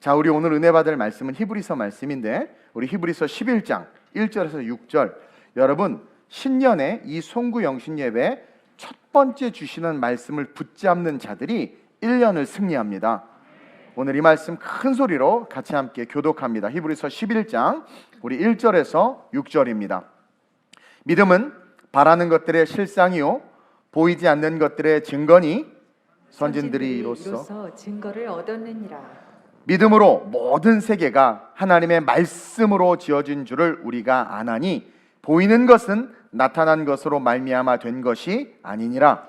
자, 우리 오늘 은혜 받을 말씀은 히브리서 말씀인데 우리 히브리서 11장 1절에서 6절, 여러분 신년에 이 송구 영신 예배 첫 번째 주시는 말씀을 붙잡는 자들이 1년을 승리합니다. 오늘 이 말씀 큰 소리로 같이 함께 교독합니다. 히브리서 11장 우리 1절에서 6절입니다. 믿음은 바라는 것들의 실상이요 보이지 않는 것들의 증거니 선진들이 이로써 증거를 얻었느니라. 믿음으로 모든 세계가 하나님의 말씀으로 지어진 줄을 우리가 아나니 보이는 것은 나타난 것으로 말미암아 된 것이 아니니라.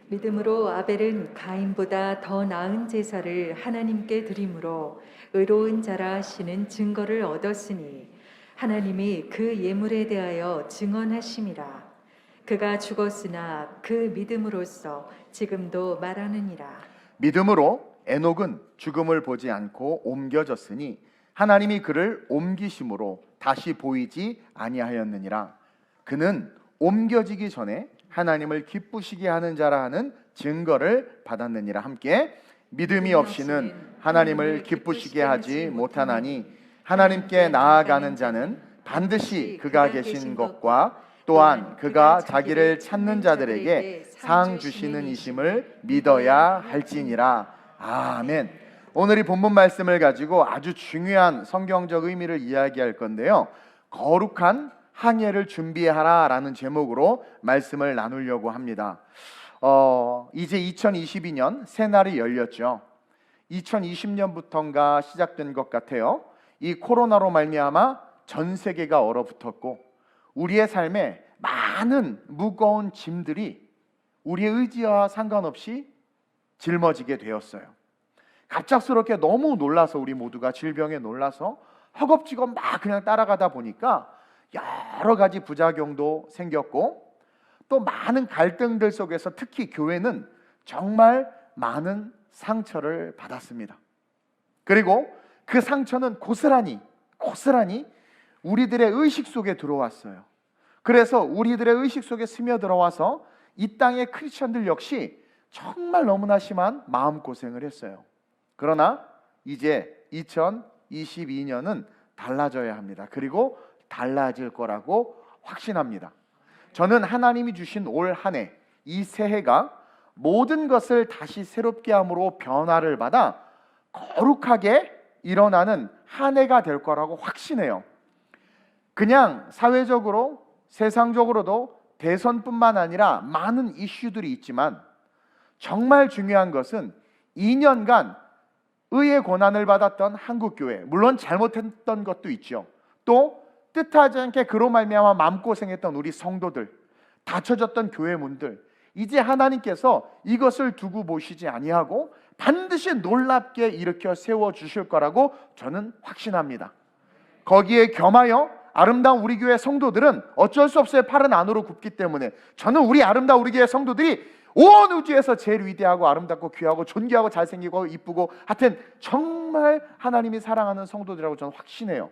믿음으로 아벨은 가인보다 더 나은 제사를 하나님께 드림으로 의로운 자라 하시는 증거를 얻었으니 하나님이 그 예물에 대하여 증언하심이라. 그가 죽었으나 그 믿음으로써 지금도 말하느니라. 믿음으로 에녹은 죽음을 보지 않고 옮겨졌으니 하나님이 그를 옮기심으로 다시 보이지 아니하였느니라. 그는 옮겨지기 전에 하나님을 기쁘시게 하는 자라 하는 증거를 받았느니라. 함께 믿음이 없이는 하나님을 기쁘시게 하지 못하나니 하나님께 나아가는 자는 반드시 그가 계신 것과 또한 그가 자기를 찾는 자들에게 상 주시는 이심을 믿어야 할지니라. 아멘. 오늘 이 본문 말씀을 가지고 아주 중요한 성경적 의미를 이야기할 건데요, 거룩한 항해를 준비하라 라는 제목으로 말씀을 나누려고 합니다. 이제 2022년 새날이 열렸죠. 2020년부터인가 시작된 것 같아요. 이 코로나로 말미암아 전 세계가 얼어붙었고 우리의 삶에 많은 무거운 짐들이 우리의 의지와 상관없이 짊어지게 되었어요. 갑작스럽게 너무 놀라서 우리 모두가 질병에 놀라서 허겁지겁 막 그냥 따라가다 보니까 여러 가지 부작용도 생겼고 또 많은 갈등들 속에서 특히 교회는 정말 많은 상처를 받았습니다. 그리고 그 상처는 고스란히 우리들의 의식 속에 들어왔어요. 그래서 우리들의 의식 속에 스며들어와서 이 땅의 크리스천들 역시 정말 너무나 심한 마음고생을 했어요. 그러나 이제 2022년은 달라져야 합니다. 그리고 달라질 거라고 확신합니다. 저는 하나님이 주신 올 한 해, 이 새해가 모든 것을 다시 새롭게 함으로 변화를 받아 거룩하게 일어나는 한 해가 될 거라고 확신해요. 그냥 사회적으로 세상적으로도 대선뿐만 아니라 많은 이슈들이 있지만 정말 중요한 것은 2년간 의의 고난을 받았던 한국교회, 물론 잘못했던 것도 있죠. 또 뜻하지 않게 그로 말미암아 마음고생했던 우리 성도들, 닫혀졌던 교회 문들, 이제 하나님께서 이것을 두고 보시지 아니하고 반드시 놀랍게 일으켜 세워주실 거라고 저는 확신합니다. 거기에 겸하여 아름다운 우리 교회 성도들은 어쩔 수 없어요. 팔은 안으로 굽기 때문에 저는 우리 아름다운 우리 교회 성도들이 온 우주에서 제일 위대하고 아름답고 귀하고 존귀하고 잘생기고 이쁘고 하여튼 정말 하나님이 사랑하는 성도들이라고 저는 확신해요.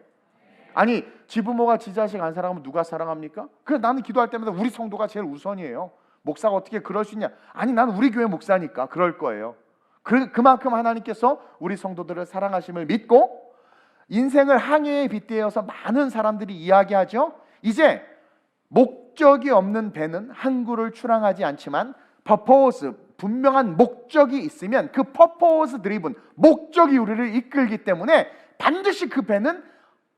아니 지부모가 지 자식 안 사랑하면 누가 사랑합니까? 그래서 나는 기도할 때마다 우리 성도가 제일 우선이에요. 목사가 어떻게 그럴 수 있냐? 아니 나는 우리 교회 목사니까 그럴 거예요. 그만큼 하나님께서 우리 성도들을 사랑하심을 믿고 인생을 항해에 빗대어서 많은 사람들이 이야기하죠. 이제 목적이 없는 배는 항구를 출항하지 않지만 퍼포스, 분명한 목적이 있으면 그 퍼포스 드리븐, 목적이 우리를 이끌기 때문에 반드시 그 배는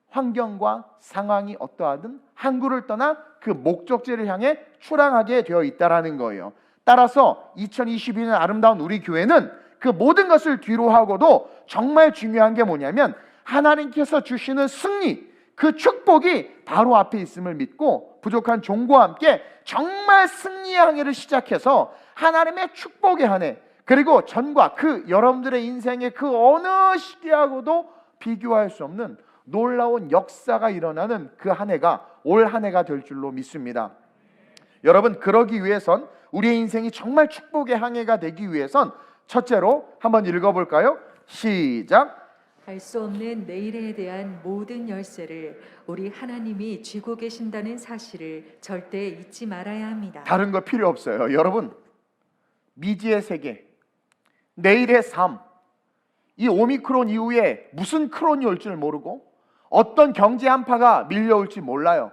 환경과 상황이 어떠하든 항구를 떠나 그 목적지를 향해 출항하게 되어 있다라는 거예요. 따라서 2022년 아름다운 우리 교회는 그 모든 것을 뒤로 하고도 정말 중요한 게 뭐냐면 하나님께서 주시는 승리, 그 축복이 바로 앞에 있음을 믿고 부족한 종과 함께 정말 승리의 항해를 시작해서 하나님의 축복의 한 해, 그리고 전과 그 여러분들의 인생의 그 어느 시기하고도 비교할 수 없는 놀라운 역사가 일어나는 그 한 해가 올 한 해가 될 줄로 믿습니다. 여러분, 그러기 위해선 우리의 인생이 정말 축복의 한 해가 되기 위해선 첫째로 한번 읽어볼까요? 시작. 알 수 없는 내일에 대한 모든 열쇠를 우리 하나님이 쥐고 계신다는 사실을 절대 잊지 말아야 합니다. 다른 거 필요 없어요. 여러분, 미지의 세계, 내일의 삶, 이 오미크론 이후에 무슨 크론이 올 줄 모르고 어떤 경제 한파가 밀려올지 몰라요.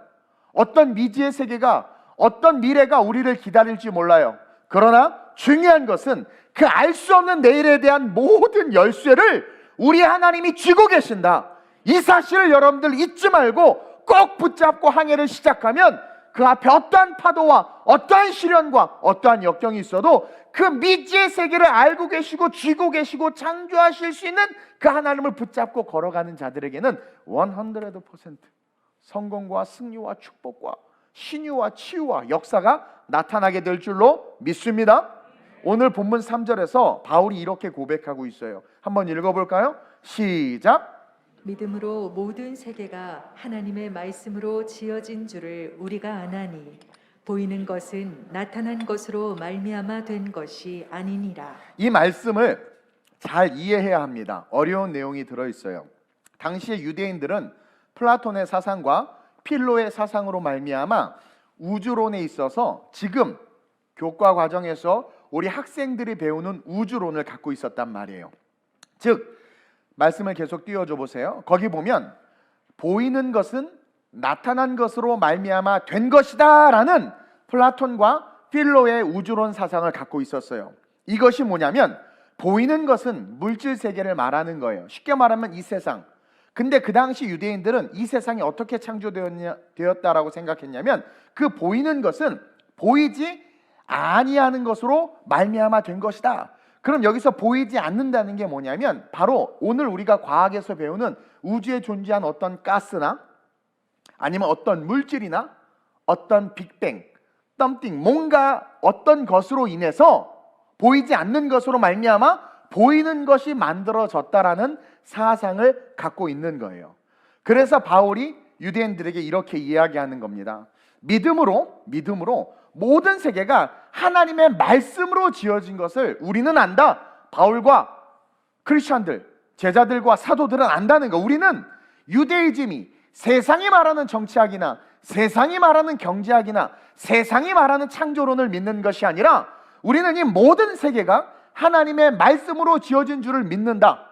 어떤 미지의 세계가, 어떤 미래가 우리를 기다릴지 몰라요. 그러나 중요한 것은 그 알 수 없는 내일에 대한 모든 열쇠를 우리 하나님이 쥐고 계신다. 이 사실을 여러분들 잊지 말고 꼭 붙잡고 항해를 시작하면 그 앞에 어떠한 파도와 어떠한 시련과 어떠한 역경이 있어도 그 미지의 세계를 알고 계시고 쥐고 계시고 창조하실 수 있는 그 하나님을 붙잡고 걸어가는 자들에게는 100% 성공과 승리와 축복과 신유와 치유와 역사가 나타나게 될 줄로 믿습니다. 오늘 본문 3절에서 바울이 이렇게 고백하고 있어요. 한번 읽어볼까요? 시작. 믿음으로 모든 세계가 하나님의 말씀으로 지어진 줄을 우리가 아나니 보이는 것은 나타난 것으로 말미암아 된 것이 아니니라. 이 말씀을 잘 이해해야 합니다. 어려운 내용이 들어있어요. 당시의 유대인들은 플라톤의 사상과 필로의 사상으로 말미암아 우주론에 있어서 지금 교과 과정에서 우리 학생들이 배우는 우주론을 갖고 있었단 말이에요. 즉 말씀을 계속 띄워줘 보세요. 거기 보면 보이는 것은 나타난 것으로 말미암아 된 것이다 라는 플라톤과 필로의 우주론 사상을 갖고 있었어요. 이것이 뭐냐면 보이는 것은 물질 세계를 말하는 거예요. 쉽게 말하면 이 세상. 근데 그 당시 유대인들은 이 세상이 어떻게 창조되었다라고 생각했냐면 그 보이는 것은 보이지 아니하는 것으로 말미암아 된 것이다. 그럼 여기서 보이지 않는다는 게 뭐냐면 바로 오늘 우리가 과학에서 배우는 우주에 존재한 어떤 가스나 아니면 어떤 물질이나 어떤 빅뱅, 덤띵, 뭔가 어떤 것으로 인해서 보이지 않는 것으로 말미암아 보이는 것이 만들어졌다라는 사상을 갖고 있는 거예요. 그래서 바울이 유대인들에게 이렇게 이야기하는 겁니다. 믿음으로 모든 세계가 하나님의 말씀으로 지어진 것을 우리는 안다. 바울과 크리스천들, 제자들과 사도들은 안다는 거. 우리는 유대이즘이 세상이 말하는 정치학이나 세상이 말하는 경제학이나 세상이 말하는 창조론을 믿는 것이 아니라 우리는 이 모든 세계가 하나님의 말씀으로 지어진 줄을 믿는다.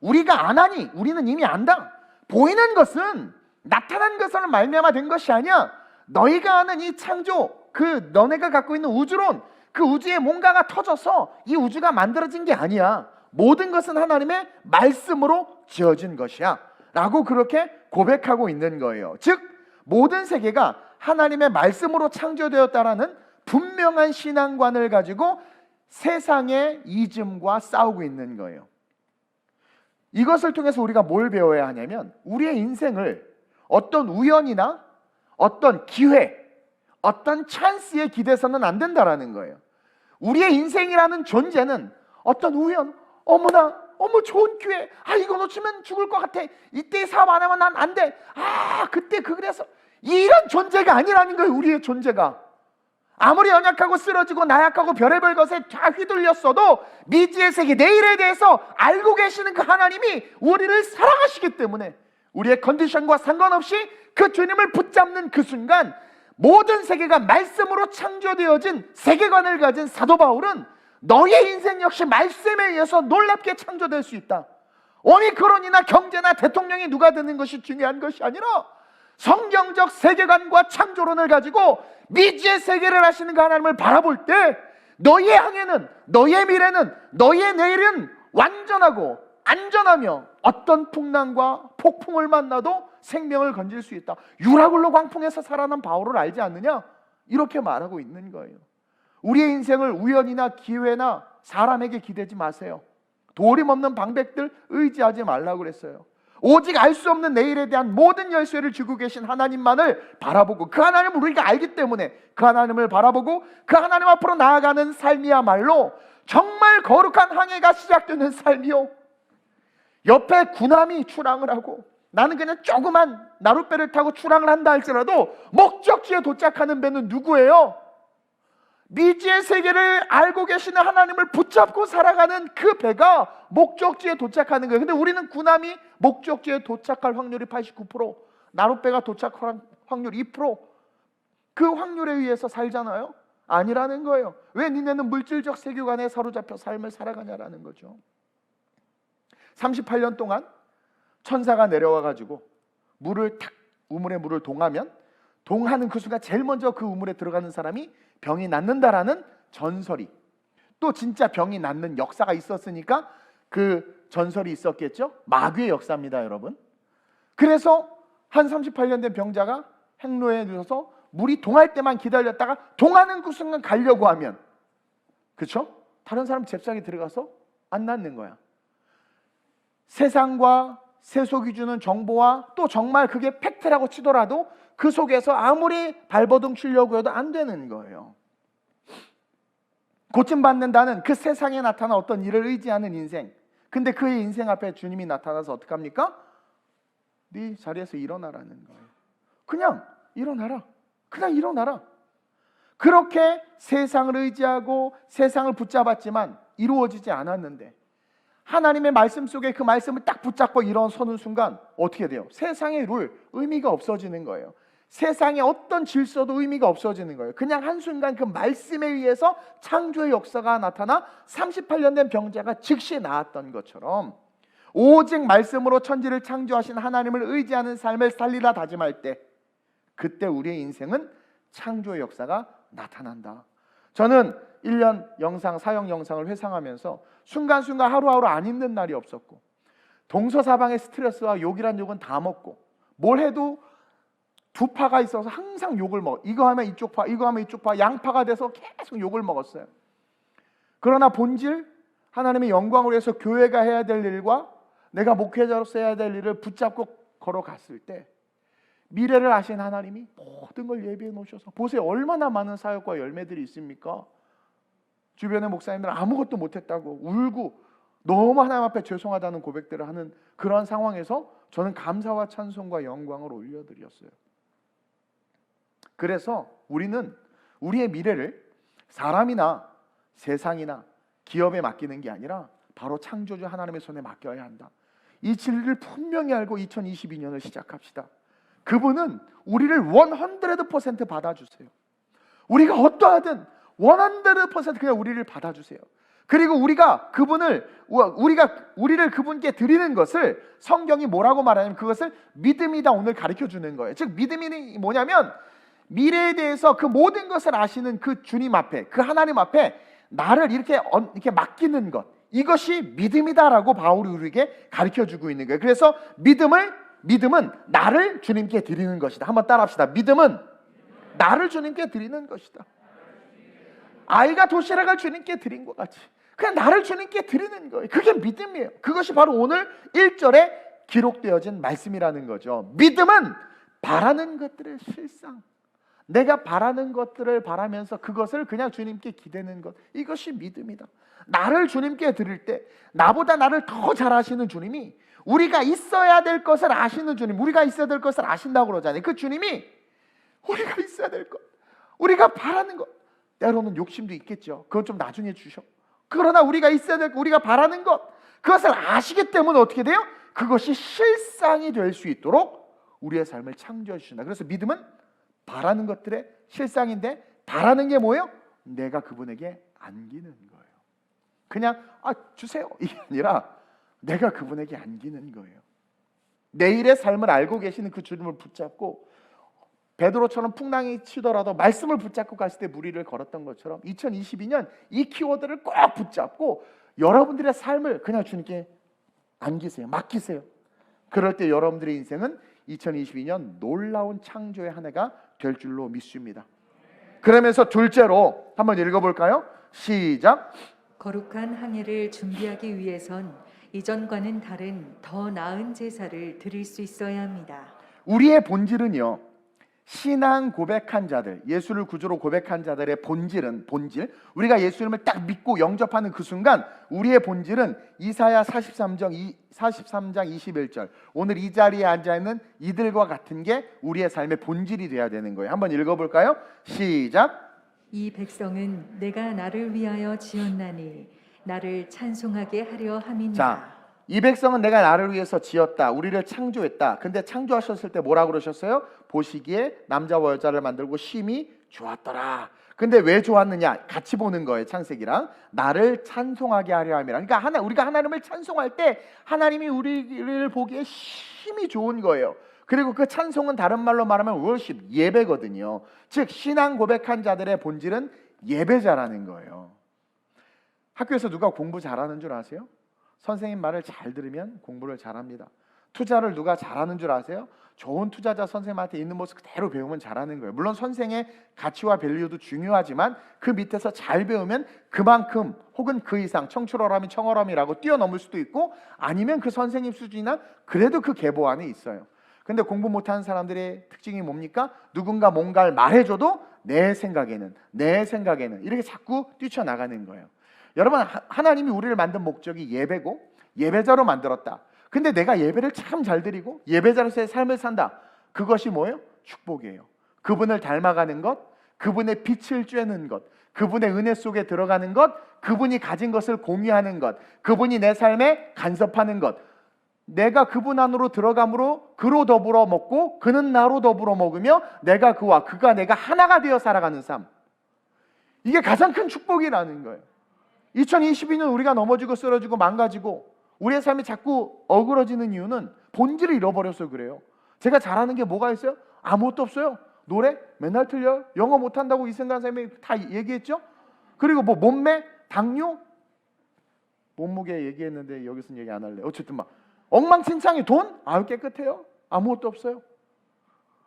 우리가 안 하니 우리는 이미 안다. 보이는 것은 나타난 것으로 말미암아 된 것이 아니야. 너희가 아는 이 창조, 그 너네가 갖고 있는 우주론, 그 우주에 뭔가가 터져서 이 우주가 만들어진 게 아니야. 모든 것은 하나님의 말씀으로 지어진 것이야 라고 그렇게 고백하고 있는 거예요. 즉 모든 세계가 하나님의 말씀으로 창조되었다라는 분명한 신앙관을 가지고 세상의 이즘과 싸우고 있는 거예요. 이것을 통해서 우리가 뭘 배워야 하냐면 우리의 인생을 어떤 우연이나 어떤 기회, 어떤 찬스에 기대서는 안 된다라는 거예요. 우리의 인생이라는 존재는 어떤 우연, 어머나 좋은 기회, 이거 놓치면 죽을 것 같아, 이때 사업 안 하면 난 안 돼, 그때 그래서 이런 존재가 아니라는 거예요. 우리의 존재가 아무리 연약하고 쓰러지고 나약하고 별의별 것에 다 휘둘렸어도 미지의 세계 내일에 대해서 알고 계시는 그 하나님이 우리를 사랑하시기 때문에 우리의 컨디션과 상관없이 그 주님을 붙잡는 그 순간 모든 세계가 말씀으로 창조되어진 세계관을 가진 사도 바울은 너의 인생 역시 말씀에 의해서 놀랍게 창조될 수 있다. 오미크론이나 경제나 대통령이 누가 되는 것이 중요한 것이 아니라 성경적 세계관과 창조론을 가지고 미지의 세계를 하시는 그 하나님을 바라볼 때 너의 항해는, 너의 미래는, 너의 내일은 완전하고 안전하며 어떤 풍랑과 폭풍을 만나도 생명을 건질 수 있다. 유라굴로 광풍에서 살아난 바울을 알지 않느냐? 이렇게 말하고 있는 거예요. 우리의 인생을 우연이나 기회나 사람에게 기대지 마세요. 도림 없는 방백들 의지하지 말라고 그랬어요. 오직 알 수 없는 내일에 대한 모든 열쇠를 주고 계신 하나님만을 바라보고 그 하나님을 우리가 알기 때문에 그 하나님을 바라보고 그 하나님 앞으로 나아가는 삶이야말로 정말 거룩한 항해가 시작되는 삶이요. 옆에 군함이 출항을 하고 나는 그냥 조그만 나룻배를 타고 출항을 한다 할지라도 목적지에 도착하는 배는 누구예요? 미지의 세계를 알고 계시는 하나님을 붙잡고 살아가는 그 배가 목적지에 도착하는 거예요. 근데 우리는 군함이 목적지에 도착할 확률이 89%, 나룻배가 도착할 확률 2%, 그 확률에 의해서 살잖아요. 아니라는 거예요. 왜 니네는 물질적 세계관에 사로잡혀 삶을 살아가냐라는 거죠. 38년 동안 천사가 내려와 가지고 물을 탁 우물에 물을 동하면 동하는 그 순간 제일 먼저 그 우물에 들어가는 사람이 병이 낫는다라는 전설이, 또 진짜 병이 낫는 역사가 있었으니까 그 전설이 있었겠죠. 마귀의 역사입니다, 여러분. 그래서 한 38년 된 병자가 행로에 누워서 물이 동할 때만 기다렸다가 동하는 그 순간 가려고 하면, 그렇죠? 다른 사람 잽싸게 들어가서 안 낫는 거야. 세상과 세속이 주는 정보와 또 정말 그게 팩트라고 치더라도 그 속에서 아무리 발버둥 치려고 해도 안 되는 거예요. 고침받는다는 그 세상에 나타난 어떤 일을 의지하는 인생. 근데 그의 인생 앞에 주님이 나타나서 어떡합니까? 네 자리에서 일어나라는 거예요. 그냥 일어나라. 그냥 일어나라. 그렇게 세상을 의지하고 세상을 붙잡았지만 이루어지지 않았는데 하나님의 말씀 속에 그 말씀을 딱 붙잡고 일어서는 순간 어떻게 돼요? 세상의 룰, 의미가 없어지는 거예요. 세상의 어떤 질서도 의미가 없어지는 거예요. 그냥 한순간 그 말씀에 의해서 창조의 역사가 나타나 38년 된 병자가 즉시 나았던 것처럼 오직 말씀으로 천지를 창조하신 하나님을 의지하는 삶을 살리라 다짐할 때 그때 우리의 인생은 창조의 역사가 나타난다. 저는 1년 영상, 사역 영상을 회상하면서 순간순간 하루하루 안 힘든 날이 없었고 동서사방의 스트레스와 욕이란 욕은 다 먹고 뭘 해도 두 파가 있어서 항상 욕을 먹어. 이거 하면 이쪽 파, 이거 하면 이쪽 파, 양파가 돼서 계속 욕을 먹었어요. 그러나 본질, 하나님의 영광을 위해서 교회가 해야 될 일과 내가 목회자로서 해야 될 일을 붙잡고 걸어갔을 때 미래를 아신 하나님이 모든 걸 예비해 놓으셔서 보세요. 얼마나 많은 사역과 열매들이 있습니까? 주변의 목사님들은 아무것도 못했다고 울고 너무 하나님 앞에 죄송하다는 고백들을 하는 그런 상황에서 저는 감사와 찬송과 영광을 올려드렸어요. 그래서 우리는 우리의 미래를 사람이나 세상이나 기업에 맡기는 게 아니라 바로 창조주 하나님의 손에 맡겨야 한다. 이 진리를 분명히 알고 2022년을 시작합시다. 그분은 우리를 100% 받아주세요. 우리가 어떠하든 100% 그냥 우리를 받아주세요. 그리고 우리가 우리를 그분께 드리는 것을 성경이 뭐라고 말하냐면 그것을 믿음이다 오늘 가르쳐 주는 거예요. 즉 믿음이 뭐냐면 미래에 대해서 그 모든 것을 아시는 그 주님 앞에, 그 하나님 앞에 나를 이렇게 맡기는 것, 이것이 믿음이다라고 바울이 우리에게 가르쳐 주고 있는 거예요. 그래서 믿음은 나를 주님께 드리는 것이다. 한번 따라합시다. 믿음은 나를 주님께 드리는 것이다. 아이가 도시락을 주님께 드린 것 같이 그냥 나를 주님께 드리는 거예요. 그게 믿음이에요. 그것이 바로 오늘 1절에 기록되어진 말씀이라는 거죠. 믿음은 바라는 것들의 실상, 내가 바라는 것들을 바라면서 그것을 그냥 주님께 기대는 것, 이것이 믿음이다. 나를 주님께 드릴 때 나보다 나를 더 잘 아시는 주님이, 우리가 있어야 될 것을 아시는 주님, 우리가 있어야 될 것을 아신다고 그러잖아요. 그 주님이 우리가 있어야 될 것, 우리가 바라는 것, 때로는 욕심도 있겠죠. 그건 좀 나중에 주셔. 그러나 우리가 있어야 될 것, 우리가 바라는 것, 그것을 아시기 때문에 어떻게 돼요? 그것이 실상이 될 수 있도록 우리의 삶을 창조해 주신다. 그래서 믿음은 바라는 것들의 실상인데, 바라는 게 뭐예요? 내가 그분에게 안기는 거예요. 그냥 주세요 이게 아니라 내가 그분에게 안기는 거예요. 내일의 삶을 알고 계시는 그 주님을 붙잡고 베드로처럼 풍랑이 치더라도 말씀을 붙잡고 갔을 때 무리를 걸었던 것처럼 2022년 이 키워드를 꼭 붙잡고 여러분들의 삶을 그냥 주님께 안기세요. 맡기세요. 그럴 때 여러분들의 인생은 2022년 놀라운 창조의 한 해가 될 줄로 믿습니다. 그러면서 둘째로 한번 읽어볼까요? 시작. 거룩한 항해를 준비하기 위해선 이전과는 다른 더 나은 제사를 드릴 수 있어야 합니다. 우리의 본질은요, 신앙 고백한 자들, 예수를 구주로 고백한 자들의 본질, 우리가 예수님을 딱 믿고 영접하는 그 순간 우리의 본질은 이사야 43장 21절, 오늘 이 자리에 앉아있는 이들과 같은 게 우리의 삶의 본질이 돼야 되는 거예요. 한번 읽어볼까요? 시작. 이 백성은 내가 나를 위하여 지었나니 나를 찬송하게 하려 함이니라. 자, 이 백성은 내가 나를 위해서 지었다, 우리를 창조했다. 근데 창조하셨을 때 뭐라고 그러셨어요? 보시기에 남자와 여자를 만들고 심히 좋았더라. 근데 왜 좋았느냐? 같이 보는 거예요. 창세기랑. 나를 찬송하게 하려 함이라. 그러니까 우리가 하나님을 찬송할 때 하나님이 우리를 보기에 힘이 좋은 거예요. 그리고 그 찬송은 다른 말로 말하면 worship, 예배거든요. 즉 신앙 고백한 자들의 본질은 예배자라는 거예요. 학교에서 누가 공부 잘하는 줄 아세요? 선생님 말을 잘 들으면 공부를 잘합니다. 투자를 누가 잘하는 줄 아세요? 좋은 투자자 선생님한테 있는 모습 그대로 배우면 잘하는 거예요. 물론 선생의 가치와 밸류도 중요하지만 그 밑에서 잘 배우면 그만큼 혹은 그 이상 청출어람이 청어람이라고 뛰어넘을 수도 있고 아니면 그 선생님 수준이나 그래도 그 계보 안에 있어요. 근데 공부 못하는 사람들의 특징이 뭡니까? 누군가 뭔가를 말해줘도 내 생각에는 이렇게 자꾸 뛰쳐나가는 거예요. 여러분, 하나님이 우리를 만든 목적이 예배고 예배자로 만들었다. 근데 내가 예배를 참 잘 드리고 예배자로서의 삶을 산다. 그것이 뭐예요? 축복이에요. 그분을 닮아가는 것, 그분의 빛을 쬐는 것, 그분의 은혜 속에 들어가는 것, 그분이 가진 것을 공유하는 것, 그분이 내 삶에 간섭하는 것, 내가 그분 안으로 들어감으로 그로 더불어 먹고 그는 나로 더불어 먹으며 내가 그와 그가 내가 하나가 되어 살아가는 삶. 이게 가장 큰 축복이라는 거예요. 2022년 우리가 넘어지고 쓰러지고 망가지고 우리의 삶이 자꾸 어그러지는 이유는 본질을 잃어버려서 그래요. 제가 잘하는 게 뭐가 있어요? 아무것도 없어요. 노래 맨날 틀려요. 영어 못한다고 이승관 선생님이 다 얘기했죠. 그리고 뭐 몸매, 당뇨, 몸무게 얘기했는데 여기서는 얘기 안 할래. 어쨌든 막 엉망진창이 돈? 아유 깨끗해요. 아무것도 없어요.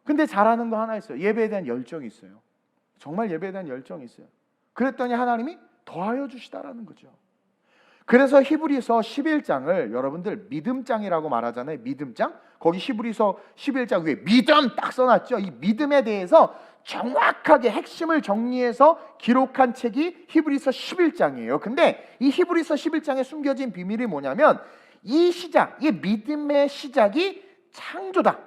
근데 잘하는 거 하나 있어요. 예배에 대한 열정이 있어요. 정말 예배에 대한 열정이 있어요. 그랬더니 하나님이 더하여 주시다라는 거죠. 그래서 히브리서 11장을 여러분들 믿음장이라고 말하잖아요. 믿음장. 거기 히브리서 11장 위에 믿음 딱 써놨죠. 이 믿음에 대해서 정확하게 핵심을 정리해서 기록한 책이 히브리서 11장이에요. 근데 이 히브리서 11장에 숨겨진 비밀이 뭐냐면 이 시작, 이 믿음의 시작이 창조다.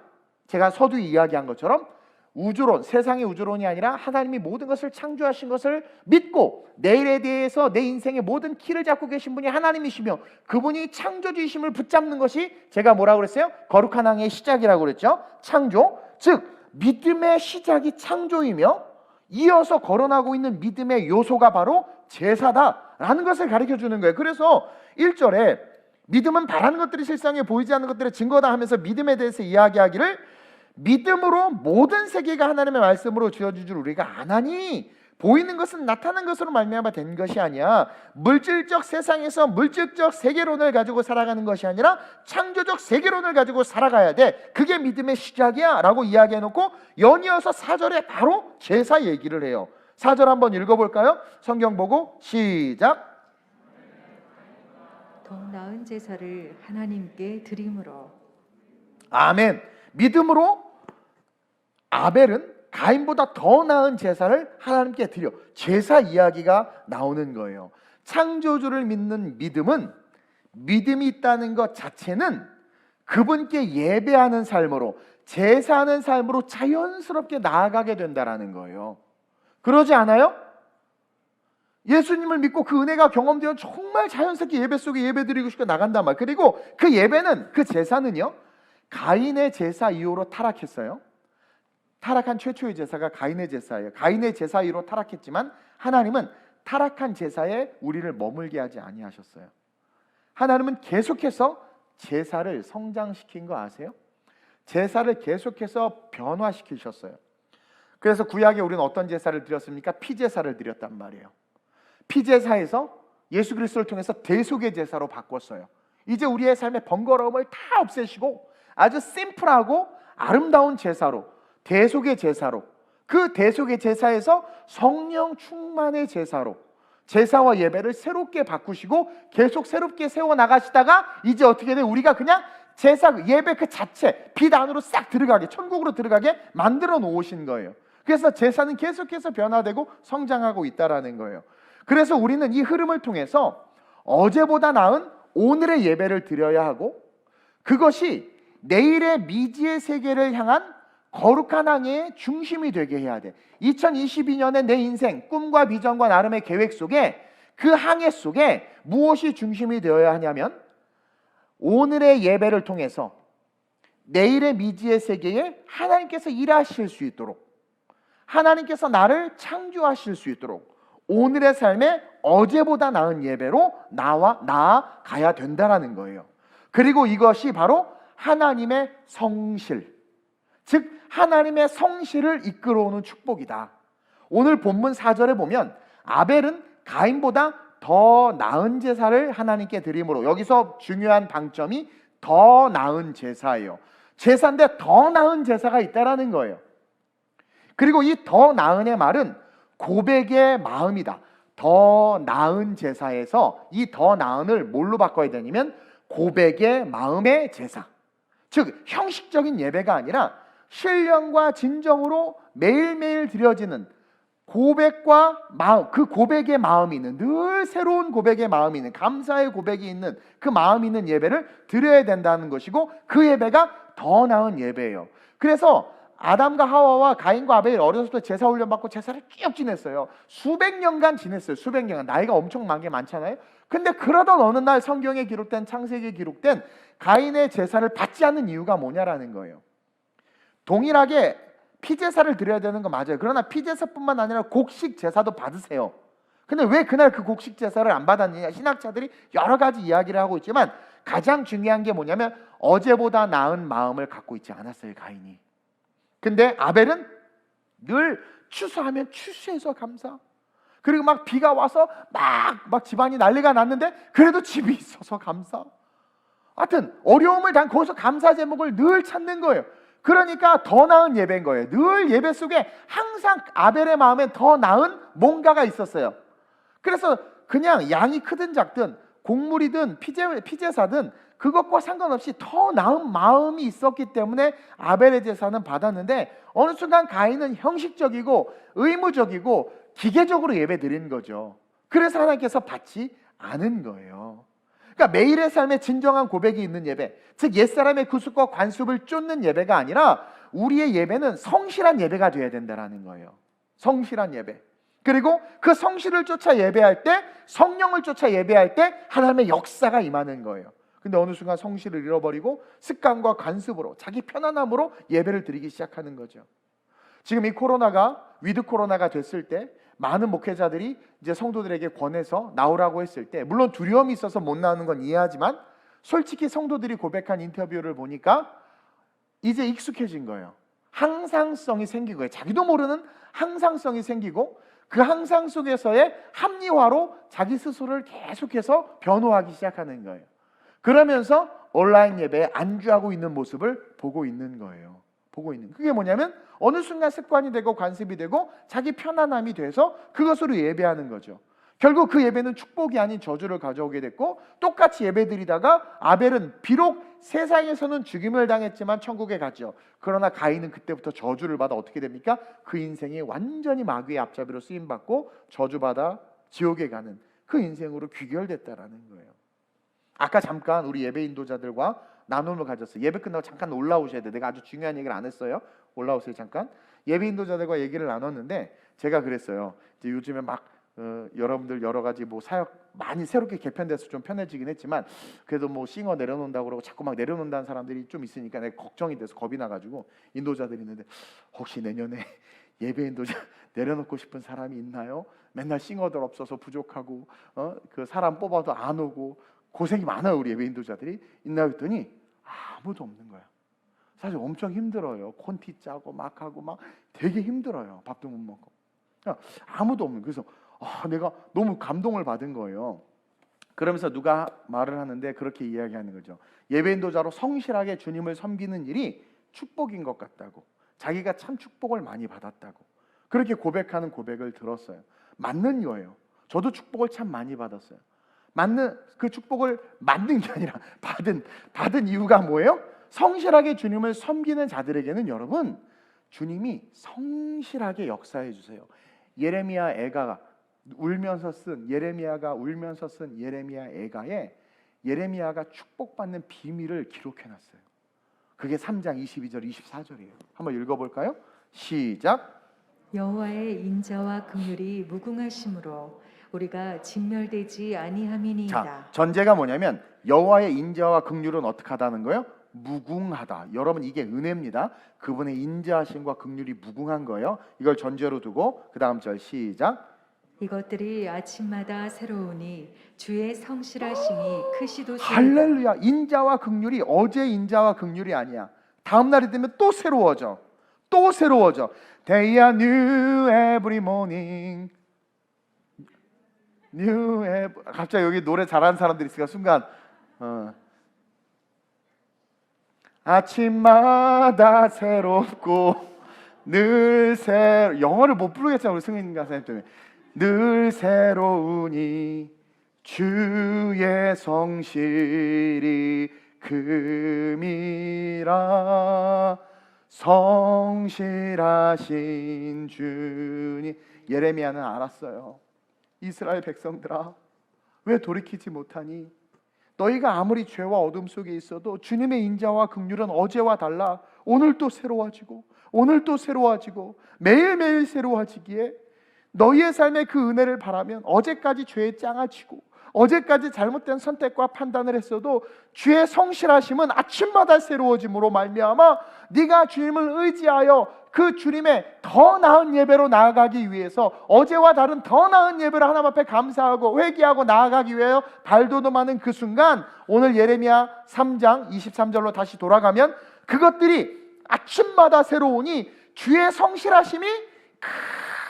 제가 서두에 이야기한 것처럼 우주론, 세상의 우주론이 아니라 하나님이 모든 것을 창조하신 것을 믿고 내일에 대해서 내 인생의 모든 키를 잡고 계신 분이 하나님이시며 그분이 창조주이심을 붙잡는 것이 제가 뭐라고 그랬어요? 거룩한 항해의 시작이라고 그랬죠. 창조, 즉 믿음의 시작이 창조이며 이어서 거론하고 있는 믿음의 요소가 바로 제사다라는 것을 가르쳐 주는 거예요. 그래서 1절에 믿음은 바라는 것들이 실상에 보이지 않는 것들의 증거다 하면서 믿음에 대해서 이야기하기를 믿음으로 모든 세계가 하나님의 말씀으로 주어진 줄 우리가 아나니 보이는 것은 나타난 것으로 말미암아 된 것이 아니야. 물질적 세상에서 물질적 세계론을 가지고 살아가는 것이 아니라 창조적 세계론을 가지고 살아가야 돼. 그게 믿음의 시작이야 라고 이야기해놓고 연이어서 4절에 바로 제사 얘기를 해요. 4절 한번 읽어볼까요? 성경 보고 시작. 더 나은 제사를 하나님께 드림으로. 아멘. 믿음으로 아벨은 가인보다 더 나은 제사를 하나님께 드려. 제사 이야기가 나오는 거예요. 창조주를 믿는 믿음은 믿음이 있다는 것 자체는 그분께 예배하는 삶으로 제사하는 삶으로 자연스럽게 나아가게 된다라는 거예요. 그러지 않아요? 예수님을 믿고 그 은혜가 경험되면 정말 자연스럽게 예배 속에 예배드리고 싶고 나간단 말이에요. 그리고 그 예배는, 그 제사는요, 가인의 제사 이후로 타락했어요. 타락한 최초의 제사가 가인의 제사예요. 가인의 제사 이후로 타락했지만 하나님은 타락한 제사에 우리를 머물게 하지 아니하셨어요. 하나님은 계속해서 제사를 성장시킨 거 아세요? 제사를 계속해서 변화시키셨어요. 그래서 구약에 우리는 어떤 제사를 드렸습니까? 피제사를 드렸단 말이에요. 피제사에서 예수 그리스도를 통해서 대속의 제사로 바꿨어요. 이제 우리의 삶의 번거로움을 다 없애시고 아주 심플하고 아름다운 제사로, 대속의 제사로, 그 대속의 제사에서 성령 충만의 제사로 제사와 예배를 새롭게 바꾸시고 계속 새롭게 세워나가시다가 이제 어떻게 돼? 우리가 그냥 제사, 예배 그 자체 빛 안으로 싹 들어가게, 천국으로 들어가게 만들어 놓으신 거예요. 그래서 제사는 계속해서 변화되고 성장하고 있다라는 거예요. 그래서 우리는 이 흐름을 통해서 어제보다 나은 오늘의 예배를 드려야 하고 그것이 내일의 미지의 세계를 향한 거룩한 항해의 중심이 되게 해야 돼. 2022년의 내 인생, 꿈과 비전과 나름의 계획 속에 그 항해 속에 무엇이 중심이 되어야 하냐면 오늘의 예배를 통해서 내일의 미지의 세계에 하나님께서 일하실 수 있도록 하나님께서 나를 창조하실 수 있도록 오늘의 삶에 어제보다 나은 예배로 나아가야 된다라는 거예요. 그리고 이것이 바로 하나님의 성실, 즉 하나님의 성실을 이끌어오는 축복이다. 오늘 본문 4절에 보면 아벨은 가인보다 더 나은 제사를 하나님께 드림으로, 여기서 중요한 방점이 더 나은 제사예요. 제사인데 더 나은 제사가 있다라는 거예요. 그리고 이 더 나은의 말은 고백의 마음이다. 더 나은 제사에서 이 더 나은을 뭘로 바꿔야 되냐면 고백의 마음의 제사, 즉 형식적인 예배가 아니라 신령과 진정으로 매일매일 드려지는 고백과 마음, 그 고백의 마음이 있는, 늘 새로운 고백의 마음이 있는, 감사의 고백이 있는 그 마음이 있는 예배를 드려야 된다는 것이고, 그 예배가 더 나은 예배예요. 그래서 아담과 하와와 가인과 아벨이 어렸을 때 제사 훈련 받고 제사를 쭉 지냈어요. 수백 년간 지냈어요. 수백 년간. 나이가 엄청 많잖아요. 근데 그러던 어느 날 성경에 기록된, 창세기에 기록된 가인의 제사를 받지 않는 이유가 뭐냐라는 거예요. 동일하게 피제사를 드려야 되는 거 맞아요. 그러나 피제사뿐만 아니라 곡식 제사도 받으세요. 근데 왜 그날 그 곡식 제사를 안 받았느냐? 신학자들이 여러 가지 이야기를 하고 있지만 가장 중요한 게 뭐냐면 어제보다 나은 마음을 갖고 있지 않았어요, 가인이. 근데 아벨은 늘 추수하면 추수해서 감사. 그리고 막 비가 와서 막 집안이 난리가 났는데 그래도 집이 있어서 감사. 하여튼 어려움을 당 거기서 감사 제목을 늘 찾는 거예요. 그러니까 더 나은 예배인 거예요. 늘 예배 속에 항상 아벨의 마음에 더 나은 뭔가가 있었어요. 그래서 그냥 양이 크든 작든 곡물이든 피제사든 그것과 상관없이 더 나은 마음이 있었기 때문에 아벨의 제사는 받았는데, 어느 순간 가인은 형식적이고 의무적이고 기계적으로 예배 드린 거죠. 그래서 하나님께서 받지 않은 거예요. 그러니까 매일의 삶에 진정한 고백이 있는 예배, 즉 옛사람의 구습과 관습을 쫓는 예배가 아니라 우리의 예배는 성실한 예배가 되어야 된다는 거예요. 성실한 예배. 그리고 그 성실을 쫓아 예배할 때, 성령을 쫓아 예배할 때 하나님의 역사가 임하는 거예요. 근데 어느 순간 성실을 잃어버리고 습관과 관습으로, 자기 편안함으로 예배를 드리기 시작하는 거죠. 지금 이 코로나가 위드 코로나가 됐을 때 많은 목회자들이 이제 성도들에게 권해서 나오라고 했을 때, 물론 두려움이 있어서 못 나오는 건 이해하지만 솔직히 성도들이 고백한 인터뷰를 보니까 이제 익숙해진 거예요. 항상성이 생긴 거예요. 자기도 모르는 항상성이 생기고, 그 항상 속에서의 합리화로 자기 스스로를 계속해서 변호하기 시작하는 거예요. 그러면서 온라인 예배에 안주하고 있는 모습을 보고 있는 거예요. 그게 뭐냐면 어느 순간 습관이 되고 관습이 되고 자기 편안함이 돼서 그것으로 예배하는 거죠. 결국 그 예배는 축복이 아닌 저주를 가져오게 됐고, 똑같이 예배드리다가 아벨은 비록 세상에서는 죽임을 당했지만 천국에 갔죠. 그러나 가인은 그때부터 저주를 받아 어떻게 됩니까? 그 인생이 완전히 마귀의 앞잡이로 쓰임받고 저주받아 지옥에 가는 그 인생으로 귀결됐다라는 거예요. 아까 잠깐 우리 예배 인도자들과 나눔을 가졌어요. 예배 끝나고 잠깐 올라오셔야 돼. 내가 아주 중요한 얘기를 안 했어요. 올라오세요 잠깐. 예배 인도자들과 얘기를 나눴는데 제가 그랬어요. 이제 요즘에 막 여러분들 여러 가지 뭐 사역 많이 새롭게 개편돼서 좀 편해지긴 했지만, 그래도 뭐 싱어 내려놓는다고 그러고 자꾸 막 내려놓는다는 사람들이 좀 있으니까 내가 걱정이 돼서 겁이 나가지고 인도자들이 있는데, 혹시 내년에 예배 인도자 내려놓고 싶은 사람이 있나요? 맨날 싱어들 없어서 부족하고 그 사람 뽑아도 안 오고 고생이 많아요 우리 예배 인도자들이. 있나 했더니 아무도 없는 거야. 사실 엄청 힘들어요. 콘티 짜고 막 하고 막 되게 힘들어요. 밥도 못 먹고. 아무도 없는. 그래서 내가 너무 감동을 받은 거예요. 그러면서 누가 말을 하는데 그렇게 이야기하는 거죠. 예배 인도자로 성실하게 주님을 섬기는 일이 축복인 것 같다고, 자기가 참 축복을 많이 받았다고 그렇게 고백하는 고백을 들었어요. 맞는 거예요. 저도 축복을 참 많이 받았어요. 그 축복을 만든 게 아니라 받은 이유가 뭐예요? 성실하게 주님을 섬기는 자들에게는 여러분, 주님이 성실하게 역사해 주세요. 예레미야가 울면서 쓴 예레미야 애가에 예레미야가 축복받는 비밀을 기록해 놨어요. 그게 3장 22절 24절이에요. 한번 읽어볼까요? 시작. 여호와의 인자와 긍휼이 무궁하심으로 우리가 진멸되지 아니함이니이다. 자, 전제가 뭐냐면 여호와의 인자와 긍휼은 어떻게 하다는 거예요? 무궁하다. 여러분 이게 은혜입니다. 그분의 인자하심과 긍휼이 무궁한 거예요. 이걸 전제로 두고 그 다음 절 시작. 이것들이 아침마다 새로우니 주의 성실하심이 크시도소이다. 할렐루야. 인자와 긍휼이 어제 인자와 긍휼이 아니야. 다음 날이 되면 또 새로워져. 또 새로워져. They are new every morning. New every... 갑자기 여기 노래 잘하는 사람들이 있으니까 순간 아침마다 새롭고 늘 새로... 영어를 못 부르겠잖아 우리 승인 가사님 때문에. 늘 새로우니 주의 성실이 금이라 성실하신 주님. 예레미야는 알았어요. 이스라엘 백성들아, 왜 돌이키지 못하니? 너희가 아무리 죄와 어둠 속에 있어도 주님의 인자와 긍휼은 어제와 달라 오늘 또 새로워지고 오늘 또 새로워지고 매일매일 새로워지기에 너희의 삶에 그 은혜를 바라면 어제까지 죄에 짱아치고 어제까지 잘못된 선택과 판단을 했어도 주의 성실하심은 아침마다 새로워짐으로 말미암아 네가 주님을 의지하여 그 주님의 더 나은 예배로 나아가기 위해서 어제와 다른 더 나은 예배를 하나님 앞에 감사하고 회개하고 나아가기 위하여 발돋움하는 그 순간, 오늘 예레미야 3장 23절로 다시 돌아가면 그것들이 아침마다 새로우니 주의 성실하심이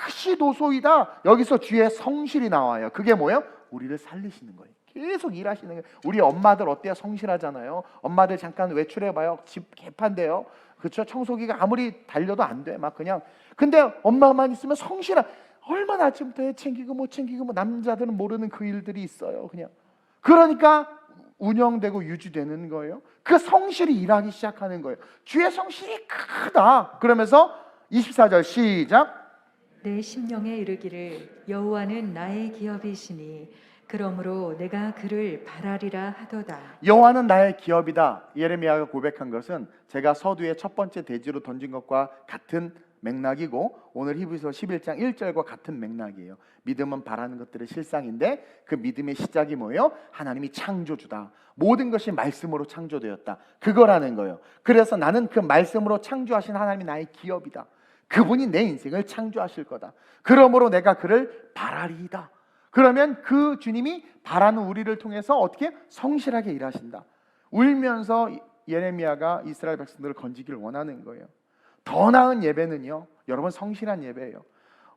크시도소이다. 여기서 주의 성실이 나와요. 그게 뭐예요? 우리를 살리시는 거예요. 계속 일하시는 거예요. 우리 엄마들 어때요? 성실하잖아요. 엄마들 잠깐 외출해봐요. 집 개판돼요. 그렇죠? 청소기가 아무리 달려도 안 돼. 막 그냥. 근데 엄마만 있으면 성실한. 얼마나 아침부터 해 챙기고 못 챙기고 뭐 남자들은 모르는 그 일들이 있어요. 그냥. 그러니까 운영되고 유지되는 거예요. 그 성실이 일하기 시작하는 거예요. 주의 성실이 크다. 그러면서 24절 시작. 내 심령에 이르기를 여호와는 나의 기업이시니 그러므로 내가 그를 바라리라 하도다. 여호와는 나의 기업이다. 예레미야가 고백한 것은 제가 서두에 첫 번째 대지로 던진 것과 같은 맥락이고 오늘 히브리서 11장 1절과 같은 맥락이에요. 믿음은 바라는 것들의 실상인데 그 믿음의 시작이 뭐예요? 하나님이 창조주다. 모든 것이 말씀으로 창조되었다. 그거라는 거예요. 그래서 나는 그 말씀으로 창조하신 하나님이 나의 기업이다. 그분이 내 인생을 창조하실 거다. 그러므로 내가 그를 바라리이다. 그러면 그 주님이 바라는 우리를 통해서 어떻게 성실하게 일하신다. 울면서 예레미야가 이스라엘 백성들을 건지기를 원하는 거예요. 더 나은 예배는요, 여러분 성실한 예배예요.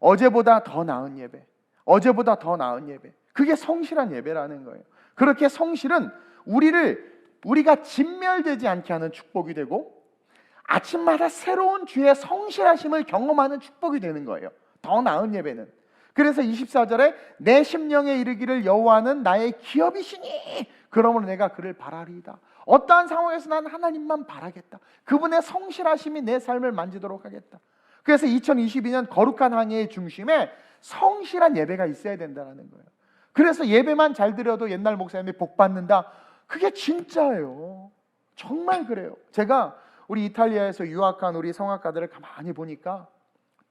어제보다 더 나은 예배, 어제보다 더 나은 예배. 그게 성실한 예배라는 거예요. 그렇게 성실은 우리가 진멸되지 않게 하는 축복이 되고 아침마다 새로운 주의 성실하심을 경험하는 축복이 되는 거예요. 더 나은 예배는. 그래서 24절에 내 심령에 이르기를 여호와는 나의 기업이시니 그러므로 내가 그를 바라리이다. 어떠한 상황에서 난 하나님만 바라겠다. 그분의 성실하심이 내 삶을 만지도록 하겠다. 그래서 2022년 거룩한 항해의 중심에 성실한 예배가 있어야 된다는 거예요. 그래서 예배만 잘 드려도 옛날 목사님이 복 받는다. 그게 진짜예요. 정말 그래요. 제가 우리 이탈리아에서 유학한 우리 성악가들을 가만히 보니까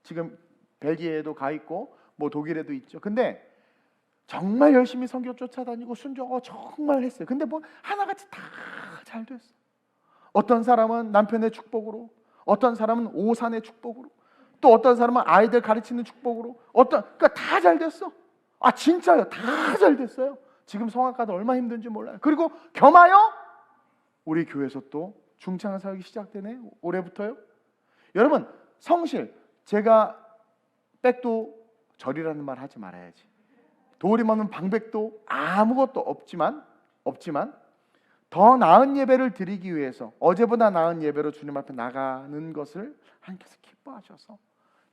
지금 벨기에에도 가 있고 뭐 독일에도 있죠. 근데 정말 열심히 선교 쫓아다니고 순종하고 정말 했어요. 근데 뭐 하나같이 다 잘 됐어. 어떤 사람은 남편의 축복으로, 어떤 사람은 오산의 축복으로, 또 어떤 사람은 아이들 가르치는 축복으로, 그러니까 다 잘 됐어. 아 진짜요. 다 잘 됐어요. 지금 성악가들 얼마나 힘든지 몰라요. 그리고 겸하여 우리 교회에서 또 중창 사역이 시작되네. 올해부터요. 여러분 성실. 제가 백도 절이라는 말 하지 말아야지. 도리 먹는 방백도 아무것도 없지만 더 나은 예배를 드리기 위해서 어제보다 나은 예배로 주님 앞에 나가는 것을 하나님께서 기뻐하셔서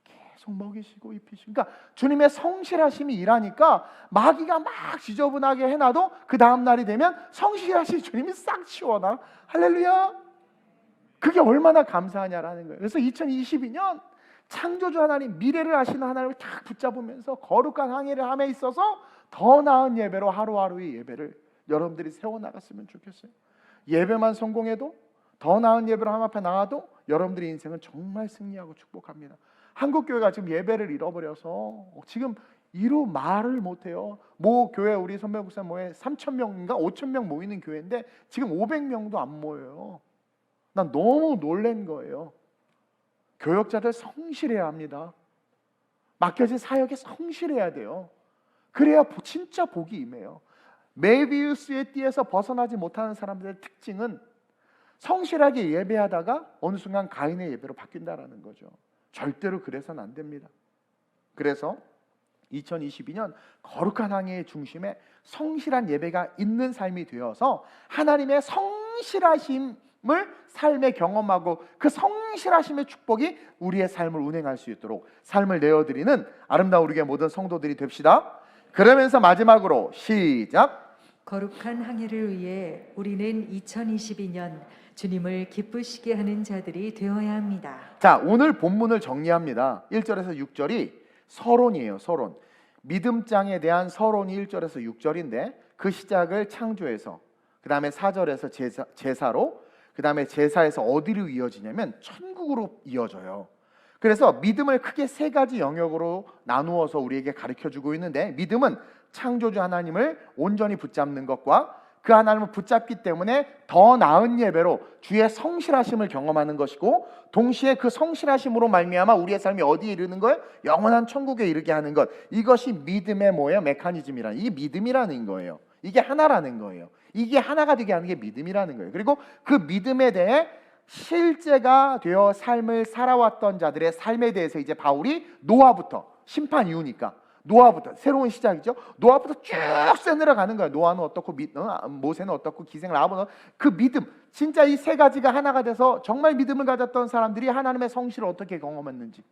계속 먹이시고 입히시고, 그러니까 주님의 성실하심이 일하니까 마귀가 막 지저분하게 해놔도 그 다음 날이 되면 성실하신 주님이 싹 치워놔. 할렐루야. 그게 얼마나 감사하냐라는 거예요. 그래서 2022년 창조주 하나님, 미래를 아시는 하나님을 딱 붙잡으면서 거룩한 항해를 함에 있어서 더 나은 예배로 하루하루의 예배를 여러분들이 세워나갔으면 좋겠어요. 예배만 성공해도, 더 나은 예배로 하나님 앞에 나와도 여러분들의 인생은 정말 승리하고 축복합니다. 한국교회가 지금 예배를 잃어버려서 지금 이루 말을 못해요. 모 교회 우리 선배 목사 모에 3,000명인가 5,000명 모이는 교회인데 지금 500명도 안 모여요. 난 너무 놀란 거예요. 교역자들 성실해야 합니다. 맡겨진 사역에 성실해야 돼요. 그래야 진짜 복이 임해요. 메비우스의 띠에서 벗어나지 못하는 사람들의 특징은 성실하게 예배하다가 어느 순간 가인의 예배로 바뀐다라는 거죠. 절대로 그래서는 안 됩니다. 그래서 2022년 거룩한 항해의 중심에 성실한 예배가 있는 삶이 되어서 하나님의 성실하심을 삶에 경험하고 그 성실하심의 축복이 우리의 삶을 운행할 수 있도록 삶을 내어드리는 아름다운 우리의 모든 성도들이 됩시다. 그러면서 마지막으로 시작. 거룩한 항해를 위해 우리는 2022년 주님을 기쁘시게 하는 자들이 되어야 합니다. 자, 오늘 본문을 정리합니다. 1절에서 6절이 서론이에요. 서론. 믿음장에 대한 서론이 1절에서 6절인데 그 시작을 창조에서, 그 다음에 4절에서 제사로, 그 다음에 제사에서 어디로 이어지냐면 천국으로 이어져요. 그래서 믿음을 크게 세 가지 영역으로 나누어서 우리에게 가르쳐주고 있는데, 믿음은 창조주 하나님을 온전히 붙잡는 것과 그 하나님을 붙잡기 때문에 더 나은 예배로 주의 성실하심을 경험하는 것이고, 동시에 그 성실하심으로 말미암아 우리의 삶이 어디에 이르는 거예요? 영원한 천국에 이르게 하는 것. 이것이 믿음의 뭐예요? 메커니즘이라는, 이게 믿음이라는 거예요. 이게 하나라는 거예요. 이게 하나가 되게 하는 게 믿음이라는 거예요. 그리고 그 믿음에 대해 실제가 되어 삶을 살아왔던 자들의 삶에 대해서 이제 바울이 노아부터, 심판 이후니까 노아부터 새로운 시작이죠. 노아부터 쭉 써내려가는 거예요. 노아는 어떻고 모세는 어떻고 기생 라합은 그 믿음, 진짜 이 세 가지가 하나가 돼서 정말 믿음을 가졌던 사람들이 하나님의 성실을 어떻게 경험했는지,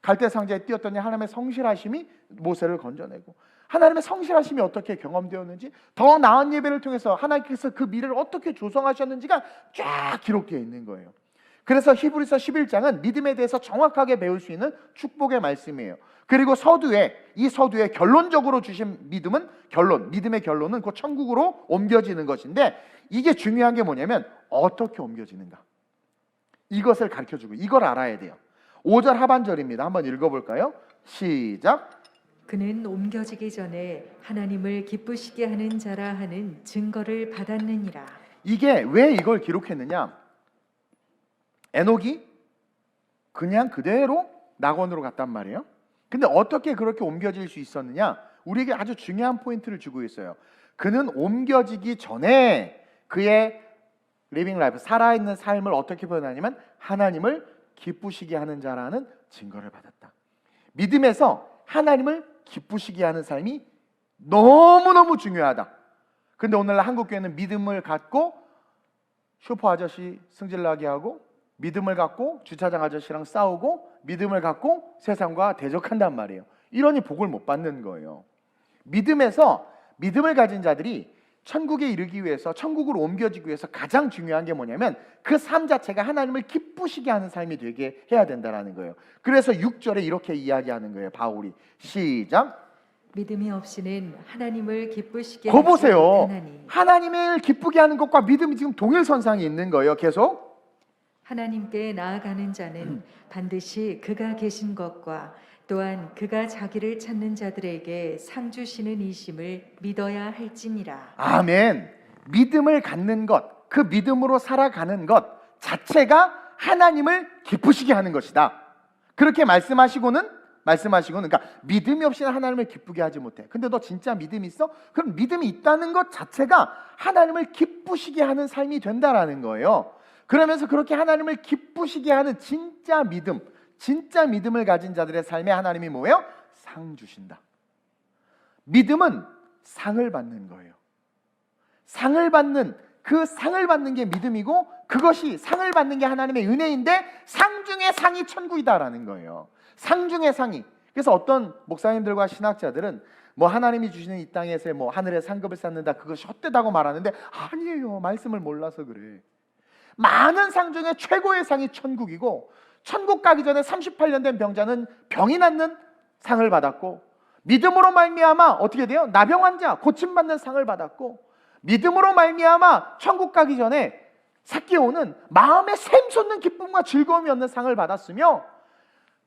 갈대 상자에 띄었더니 하나님의 성실하심이 모세를 건져내고, 하나님의 성실하심이 어떻게 경험되었는지, 더 나은 예배를 통해서 하나님께서 그 미래를 어떻게 조성하셨는지가 쫙 기록되어 있는 거예요. 그래서 히브리서 11장은 믿음에 대해서 정확하게 배울 수 있는 축복의 말씀이에요. 그리고 이 서두에 결론적으로 주신 믿음은 믿음의 결론은 곧 천국으로 옮겨지는 것인데, 이게 중요한 게 뭐냐면 어떻게 옮겨지는가, 이것을 가르쳐주고 이걸 알아야 돼요. 5절 하반절입니다. 한번 읽어볼까요? 시작. 그는 옮겨지기 전에 하나님을 기쁘시게 하는 자라 하는 증거를 받았느니라. 이게 왜 이걸 기록했느냐? 에녹이 그냥 그대로 낙원으로 갔단 말이에요. 근데 어떻게 그렇게 옮겨질 수 있었느냐? 우리에게 아주 중요한 포인트를 주고 있어요. 그는 옮겨지기 전에 그의 리빙 라이프, 살아있는 삶을 어떻게 표현하냐면 하나님을 기쁘시게 하는 자라는 증거를 받았다. 믿음에서 하나님을 기쁘시게 하는 삶이 너무너무 중요하다. 근데 오늘날 한국교회는 믿음을 갖고 슈퍼 아저씨 승질나게 하고, 믿음을 갖고 주차장 아저씨랑 싸우고, 믿음을 갖고 세상과 대적한단 말이에요. 이러니 복을 못 받는 거예요. 믿음에서 믿음을 가진 자들이 천국에 이르기 위해서, 천국으로 옮겨지기 위해서 가장 중요한 게 뭐냐면 그 삶 자체가 하나님을 기쁘시게 하는 삶이 되게 해야 된다는 거예요. 그래서 6절에 이렇게 이야기하는 거예요. 바울이 시작. 믿음이 없이는 하나님을 기쁘시게 거 하지 보세요. 못하나니 하나님을 기쁘게 하는 것과 믿음이 지금 동일선상에 있는 거예요. 계속 하나님께 나아가는 자는 반드시 그가 계신 것과 또한 그가 자기를 찾는 자들에게 상 주시는 이심을 믿어야 할지니라. 아멘. 믿음을 갖는 것, 그 믿음으로 살아가는 것 자체가 하나님을 기쁘시게 하는 것이다. 그렇게 말씀하시고는 그러니까 믿음이 없이는 하나님을 기쁘게 하지 못해. 근데 너 진짜 믿음이 있어? 그럼 믿음이 있다는 것 자체가 하나님을 기쁘시게 하는 삶이 된다라는 거예요. 그러면서 그렇게 하나님을 기쁘시게 하는 진짜 믿음을 가진 자들의 삶에 하나님이 뭐예요? 상 주신다. 믿음은 상을 받는 거예요. 상을 받는 게 믿음이고, 그것이 상을 받는 게 하나님의 은혜인데 상 중의 상이 천국이다라는 거예요. 상 중의 상이. 그래서 어떤 목사님들과 신학자들은 뭐 하나님이 주시는 이 땅에서 뭐 하늘의 상급을 쌓는다, 그것이 헛되다고 말하는데 아니에요. 말씀을 몰라서 그래. 많은 상 중에 최고의 상이 천국이고, 천국 가기 전에 38년 된 병자는 병이 낫는 상을 받았고, 믿음으로 말미암아 어떻게 돼요? 나병 환자 고침받는 상을 받았고, 믿음으로 말미암아 천국 가기 전에 삭개오는 마음에 샘솟는 기쁨과 즐거움이 얻는 상을 받았으며,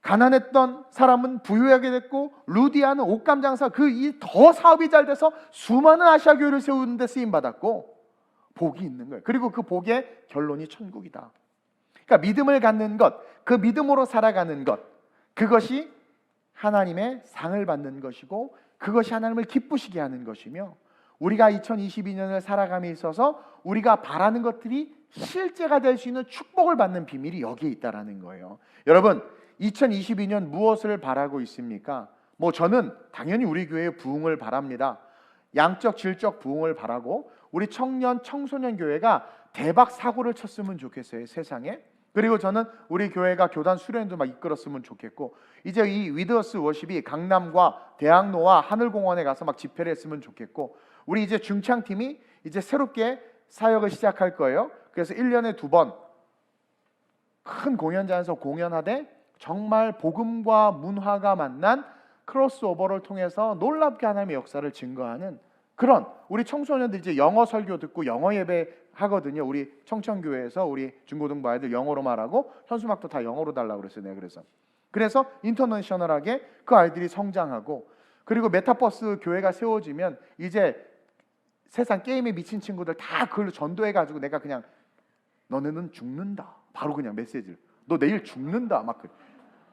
가난했던 사람은 부유하게 됐고, 루디아는 옷감 장사 더 사업이 잘 돼서 수많은 아시아 교회를 세우는 데 쓰임 받았고 복이 있는 거예요. 그리고 그 복의 결론이 천국이다. 그러니까 믿음을 갖는 것, 그 믿음으로 살아가는 것, 그것이 하나님의 상을 받는 것이고 그것이 하나님을 기쁘시게 하는 것이며, 우리가 2022년을 살아감에 있어서 우리가 바라는 것들이 실제가 될 수 있는 축복을 받는 비밀이 여기에 있다라는 거예요. 여러분, 2022년 무엇을 바라고 있습니까? 저는 당연히 우리 교회의 부흥을 바랍니다. 양적 질적 부흥을 바라고 우리 청년 청소년 교회가 대박 사고를 쳤으면 좋겠어요, 세상에. 그리고 저는 우리 교회가 교단 수련도 막 이끌었으면 좋겠고, 이제 이 위드어스 워십이 강남과 대학로와 하늘공원에 가서 막 집회를 했으면 좋겠고, 우리 이제 중창팀이 이제 새롭게 사역을 시작할 거예요. 그래서 1년에 2번 큰 공연장에서 공연하되 정말 복음과 문화가 만난 크로스오버를 통해서 놀랍게 하나님의 역사를 증거하는 그런, 우리 청소년들 이제 영어 설교 듣고 영어 예배 하거든요. 우리 청천교회에서 우리 중고등부 아이들 영어로 말하고 현수막도 다 영어로 달라고 그랬어요. 내가 그래서 인터내셔널하게 그 아이들이 성장하고, 그리고 메타버스 교회가 세워지면 이제 세상 게임에 미친 친구들 다 그걸로 전도해가지고 내가 그냥 너네는 죽는다, 바로 그냥 메시지를, 너 내일 죽는다, 막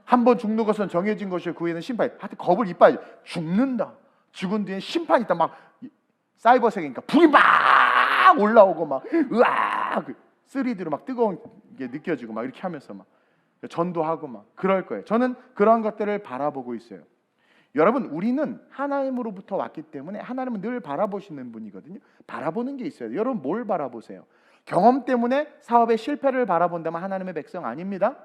한 번 죽는 것은 정해진 것이요 그 후에는 심판이, 하여튼 겁을 이빨 죽는다, 죽은 뒤에 심판이 있다, 막 사이버 세계니까 불이 막 올라오고 막 으악 3D로 막 뜨거운 게 느껴지고 막 이렇게 하면서 막 전도하고 막 그럴 거예요. 저는 그런 것들을 바라보고 있어요. 여러분, 우리는 하나님으로부터 왔기 때문에 하나님은 늘 바라보시는 분이거든요. 바라보는 게 있어요. 여러분, 뭘 바라보세요? 경험 때문에 사업의 실패를 바라본다면 하나님의 백성 아닙니다.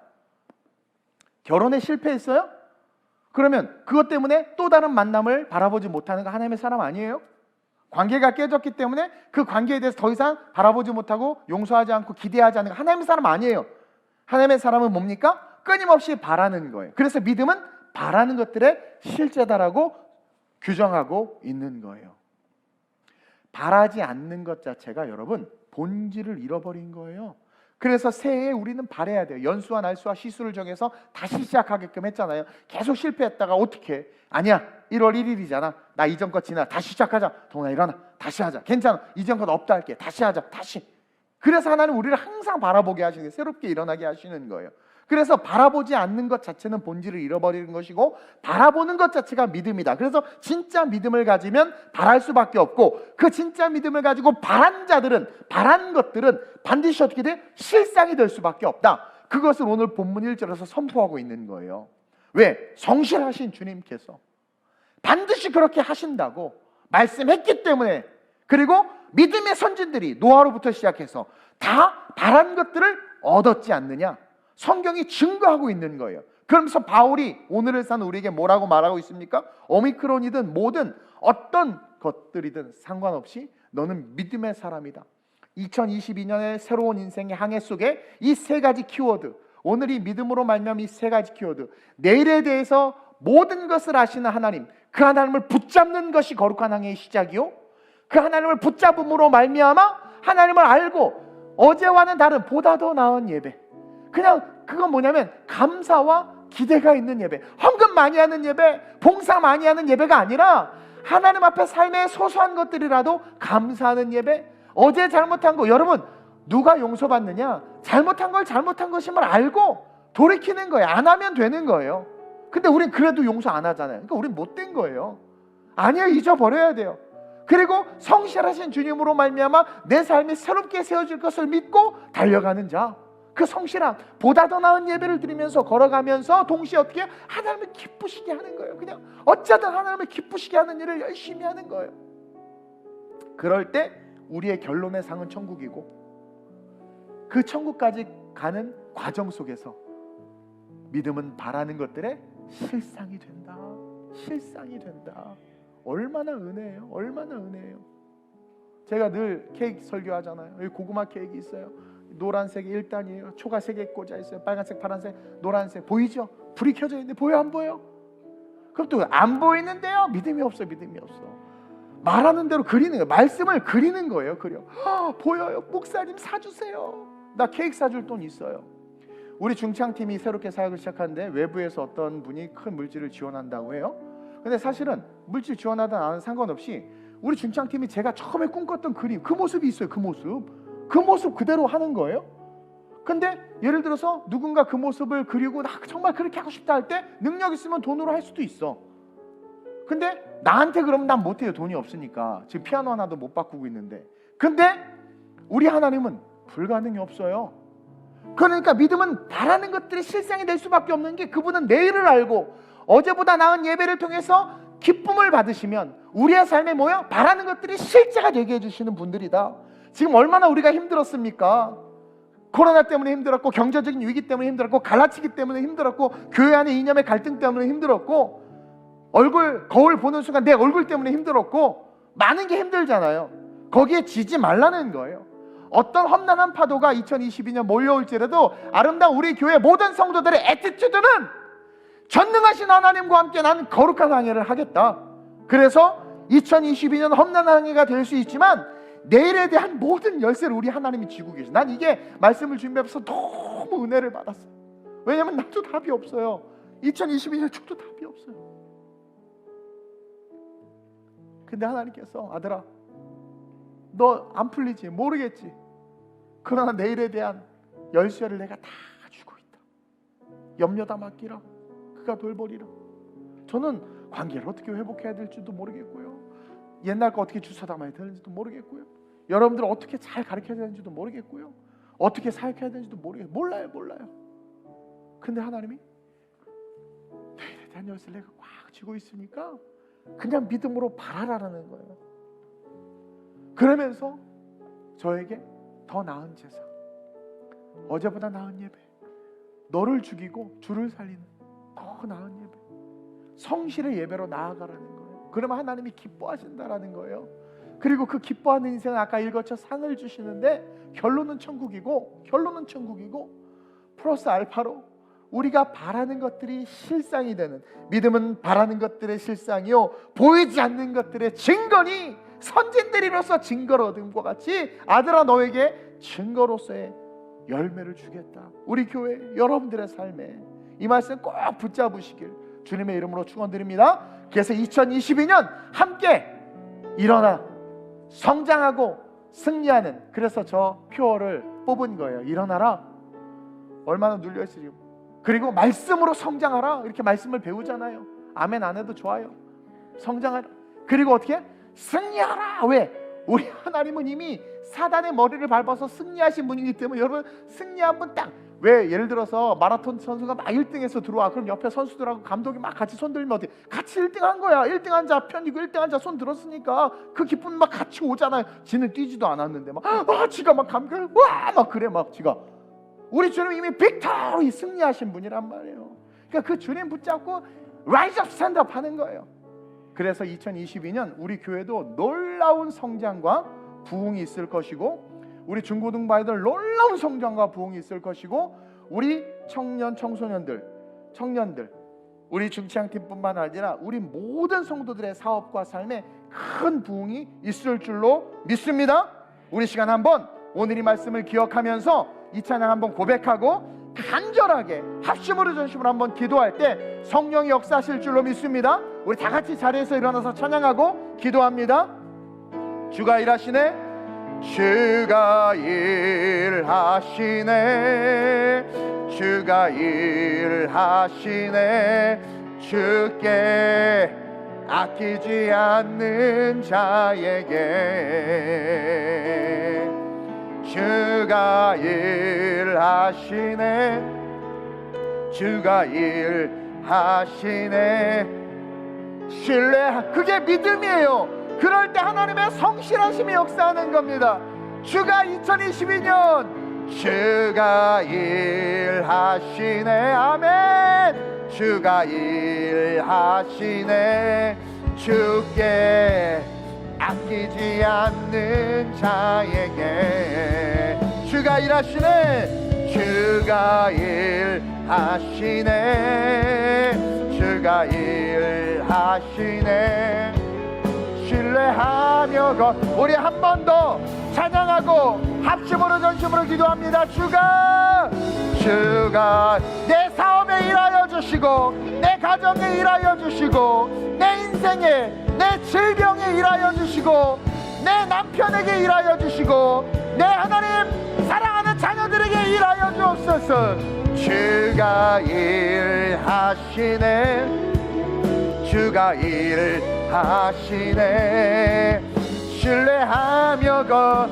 결혼에 실패했어요? 그러면 그것 때문에 또 다른 만남을 바라보지 못하는 거 하나님의 사람 아니에요? 관계가 깨졌기 때문에 그 관계에 대해서 더 이상 바라보지 못하고 용서하지 않고 기대하지 않는 거 하나님의 사람 아니에요. 하나님의 사람은 뭡니까? 끊임없이 바라는 거예요. 그래서 믿음은 바라는 것들의 실제다라고 규정하고 있는 거예요. 바라지 않는 것 자체가 여러분 본질을 잃어버린 거예요. 그래서 새해에 우리는 바라야 돼요. 연수와 날수와 시수를 정해서 다시 시작하게끔 했잖아요. 계속 실패했다가 어떻게? 아니야, 1월 1일이잖아. 나 이전 거 지나 다시 시작하자. 동아 일어나, 다시 하자. 괜찮아, 이전 건 없다 할게. 다시 하자, 다시. 그래서 하나님 우리를 항상 바라보게 하시는 거예요. 새롭게 일어나게 하시는 거예요. 그래서 바라보지 않는 것 자체는 본질을 잃어버리는 것이고 바라보는 것 자체가 믿음이다. 그래서 진짜 믿음을 가지면 바랄 수밖에 없고, 그 진짜 믿음을 가지고 바란 자들은, 바란 것들은 반드시 어떻게 돼? 실상이 될 수밖에 없다. 그것을 오늘 본문 1절에서 선포하고 있는 거예요. 왜? 성실하신 주님께서 반드시 그렇게 하신다고 말씀했기 때문에, 그리고 믿음의 선진들이 노아로부터 시작해서 다 바란 것들을 얻었지 않느냐? 성경이 증거하고 있는 거예요. 그러면서 바울이 오늘을 사는 우리에게 뭐라고 말하고 있습니까? 오미크론이든 뭐든 어떤 것들이든 상관없이 너는 믿음의 사람이다. 2022년의 새로운 인생의 항해 속에 이 세 가지 키워드, 오늘 이 믿음으로 말미암아 이 세 가지 키워드, 내일에 대해서 모든 것을 아시는 하나님, 그 하나님을 붙잡는 것이 거룩한 항해의 시작이요, 그 하나님을 붙잡음으로 말미암아 하나님을 알고 어제와는 다른 보다 더 나은 예배, 그냥 그건 뭐냐면 감사와 기대가 있는 예배, 헌금 많이 하는 예배, 봉사 많이 하는 예배가 아니라 하나님 앞에 삶의 소소한 것들이라도 감사하는 예배. 어제 잘못한 거, 여러분 누가 용서받느냐? 잘못한 걸 잘못한 것임을 알고 돌이키는 거예요. 안 하면 되는 거예요. 근데 우린 그래도 용서 안 하잖아요. 그러니까 우린 못된 거예요. 아니요, 잊어버려야 돼요. 그리고 성실하신 주님으로 말미암아 내 삶이 새롭게 세워질 것을 믿고 달려가는 자, 그 성실함, 보다 더 나은 예배를 드리면서 걸어가면서 동시에 어떻게 하나님을 기쁘시게 하는 거예요. 그냥 어쩌든 하나님을 기쁘시게 하는 일을 열심히 하는 거예요. 그럴 때 우리의 결론의 상은 천국이고, 그 천국까지 가는 과정 속에서 믿음은 바라는 것들의 실상이 된다. 실상이 된다. 얼마나 은혜예요. 얼마나 은혜예요. 제가 늘 케이크 설교하잖아요. 여기 고구마 케이크 있어요. 노란색이 1단이에요. 초가 3개 꽂아 있어요. 빨간색, 파란색, 노란색. 보이죠? 불이 켜져 있는데 보여, 안 보여? 그럼 또 안 보이는데요? 믿음이 없어, 믿음이 없어. 말하는 대로 그리는 거예요. 말씀을 그리는 거예요. 그려. 보여요. 목사님 사주세요. 나 케이크 사줄 돈 있어요. 우리 중창팀이 새롭게 사역을 시작하는데 외부에서 어떤 분이 큰 물질을 지원한다고 해요. 근데 사실은 물질 지원하든 안 하든 상관없이 우리 중창팀이 제가 처음에 꿈꿨던 그림, 그 모습이 있어요. 그 모습 그대로 하는 거예요. 근데 예를 들어서 누군가 그 모습을 그리고 나 정말 그렇게 하고 싶다 할 때 능력 있으면 돈으로 할 수도 있어. 근데 나한테 그러면 난 못해요. 돈이 없으니까. 지금 피아노 하나도 못 바꾸고 있는데. 근데 우리 하나님은 불가능이 없어요. 그러니까 믿음은 바라는 것들이 실상이 될 수밖에 없는 게, 그분은 내일을 알고 어제보다 나은 예배를 통해서 기쁨을 받으시면 우리의 삶에 뭐요? 바라는 것들이 실제가 되게 해주시는 분들이다. 지금 얼마나 우리가 힘들었습니까? 코로나 때문에 힘들었고, 경제적인 위기 때문에 힘들었고, 갈라치기 때문에 힘들었고, 교회 안의 이념의 갈등 때문에 힘들었고, 거울 보는 순간 내 얼굴 때문에 힘들었고, 많은 게 힘들잖아요. 거기에 지지 말라는 거예요. 어떤 험난한 파도가 2022년 몰려올지라도 아름다운 우리 교회 모든 성도들의 애티튜드는 전능하신 하나님과 함께 나는 거룩한 항해를 하겠다. 그래서 2022년 험난한 항해가 될 수 있지만 내일에 대한 모든 열쇠를 우리 하나님이 쥐고 계셔. 난 이게 말씀을 준비하면서 너무 은혜를 받았어요. 왜냐면 나도 답이 없어요. 2022년 저도 답이 없어요. 근데 하나님께서 아들아, 너 안 풀리지? 모르겠지? 그러나 내일에 대한 열쇠를 내가 다 주고 있다. 염려다 맡기라. 그가 돌보리라. 저는 관계를 어떻게 회복해야 될지도 모르겠고요. 옛날 거 어떻게 주워 담아야 되는지도 모르겠고요. 여러분들 어떻게 잘 가르쳐야 되는지도 모르겠고요. 어떻게 사역해야 되는지도 몰라요. 근데 하나님이 내일에 대한 열쇠를 내가 꽉 쥐고 있으니까 그냥 믿음으로 바라라는 거예요. 그러면서 저에게 더 나은 제사, 어제보다 나은 예배, 너를 죽이고 주를 살리는 더 나은 예배, 성실의 예배로 나아가라는 거예요. 그러면 하나님이 기뻐하신다라는 거예요. 그리고 그 기뻐하는 인생은 아까 읽었죠. 상을 주시는데 결론은 천국이고 플러스 알파로 우리가 바라는 것들이 실상이 되는, 믿음은 바라는 것들의 실상이요 보이지 않는 것들의 증거니 선진들이로서 증거를 얻음과 같이 아들아 너에게 증거로서의 열매를 주겠다. 우리 교회 여러분들의 삶에 이 말씀 꼭 붙잡으시길 주님의 이름으로 축원드립니다. 그래서 2022년 함께 일어나 성장하고 승리하는, 그래서 저 표어를 뽑은 거예요. 일어나라. 얼마나 눌려있으리. 그리고 말씀으로 성장하라. 이렇게 말씀을 배우잖아요. 아멘 안 해도 좋아요. 성장하라. 그리고 어떻게? 승리하라. 왜? 우리 하나님은 이미 사단의 머리를 밟아서 승리하신 분이기 때문에 여러분 승리한 분 딱. 왜? 예를 들어서 마라톤 선수가 막 1등해서 들어와. 그럼 옆에 선수들하고 감독이 막 같이 손 들면 어때? 같이 1등 한 거야. 1등한 자 편이고 1등한 자 손 들었으니까 그 기쁨 막 같이 오잖아요. 지는 뛰지도 않았는데 막 지가 막 감격을 막 그래 막 지가. 우리 주님 이미 빅토리 승리하신 분이란 말이에요. 그러니까 그 주님 붙잡고 라이즈 업 스탠드 업 하는 거예요. 그래서 2022년 우리 교회도 놀라운 성장과 부흥이 있을 것이고, 우리 중고등부 아이들 놀라운 성장과 부흥이 있을 것이고, 우리 청년 청소년들 청년들 우리 중치양팀뿐만 아니라 우리 모든 성도들의 사업과 삶에 큰 부흥이 있을 줄로 믿습니다. 우리 시간 한번 오늘 이 말씀을 기억하면서 이 찬양 한번 고백하고 간절하게 합심으로 전심으로 한번 기도할 때 성령이 역사하실 줄로 믿습니다. 우리 다 같이 자리에서 일어나서 찬양하고 기도합니다. 주가 일하시네, 주가 일하시네, 주가 일하시네, 주께 아끼지 않는 자에게 주가 일하시네, 주가 일하시네. 그게 믿음이에요. 그럴 때 하나님의 성실하심이 역사하는 겁니다. 주가 2022년 주가 일하시네. 아멘. 주가 일하시네, 주께 아끼지 않는 자에게 주가 일하시네, 주가 일하시네, 주가 일하시네. 신뢰하며 우리 한 번 더 찬양하고 합심으로 전심으로 기도합니다. 주가 내 사업에 일하여 주시고, 내 가정에 일하여 주시고, 내 인생에, 내 질병에 일하여 주시고, 내 남편에게 일하여 주시고, 내 하나님 사랑하는 자녀들에게 우리들에게 일하여 주옵소서. 주가 일하시네, 주가 일하시네. 신뢰하며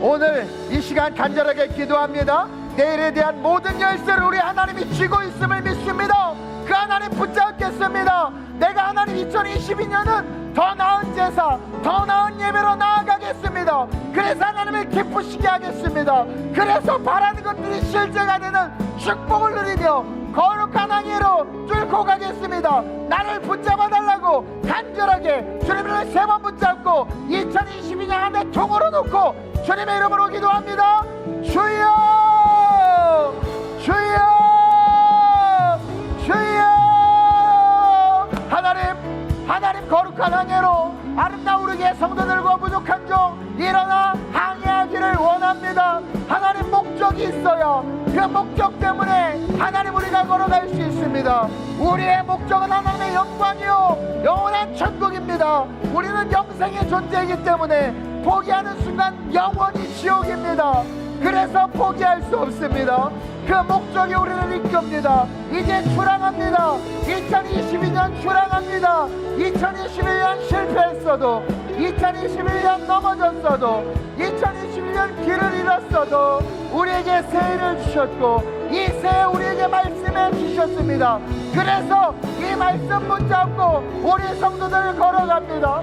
오늘 이 시간 간절하게 기도합니다. 내일에 대한 모든 열쇠를 우리 하나님이 쥐고 있음을 믿습니다. 그 하나님 붙잡겠습니다. 내가 하나님 2022년은 더 나은 제사, 더 나은 예배로 나아가겠습니다. 그래서 하나님을 기쁘시게 하겠습니다. 그래서 바라는 것들이 실제가 되는 축복을 누리며 거룩한 항해로 뚫고 가겠습니다. 나를 붙잡아 달라고 간절하게 주님을 3번 붙잡고 2022년 한 해 통으로 놓고 주님의 이름으로 기도합니다. 주여, 주여, 주여. 하나님 거룩한 항해로 아름다운 우리의 성도들과 부족한 종 일어나 항해하기를 원합니다. 하나님 목적이 있어야 그 목적 때문에 하나님 우리가 걸어갈 수 있습니다. 우리의 목적은 하나님의 영광이요 영원한 천국입니다. 우리는 영생의 존재이기 때문에 포기하는 순간 영원히 지옥입니다. 그래서 포기할 수 없습니다. 그 목적이 우리를 이끕니다. 이제 출항합니다. 2022년 출항합니다. 2021년 실패했어도, 2021년 넘어졌어도, 2021년 길을 잃었어도 우리에게 새해를 주셨고 이 새해 우리에게 말씀해 주셨습니다. 그래서 이 말씀 붙잡고 우리 성도들 걸어갑니다.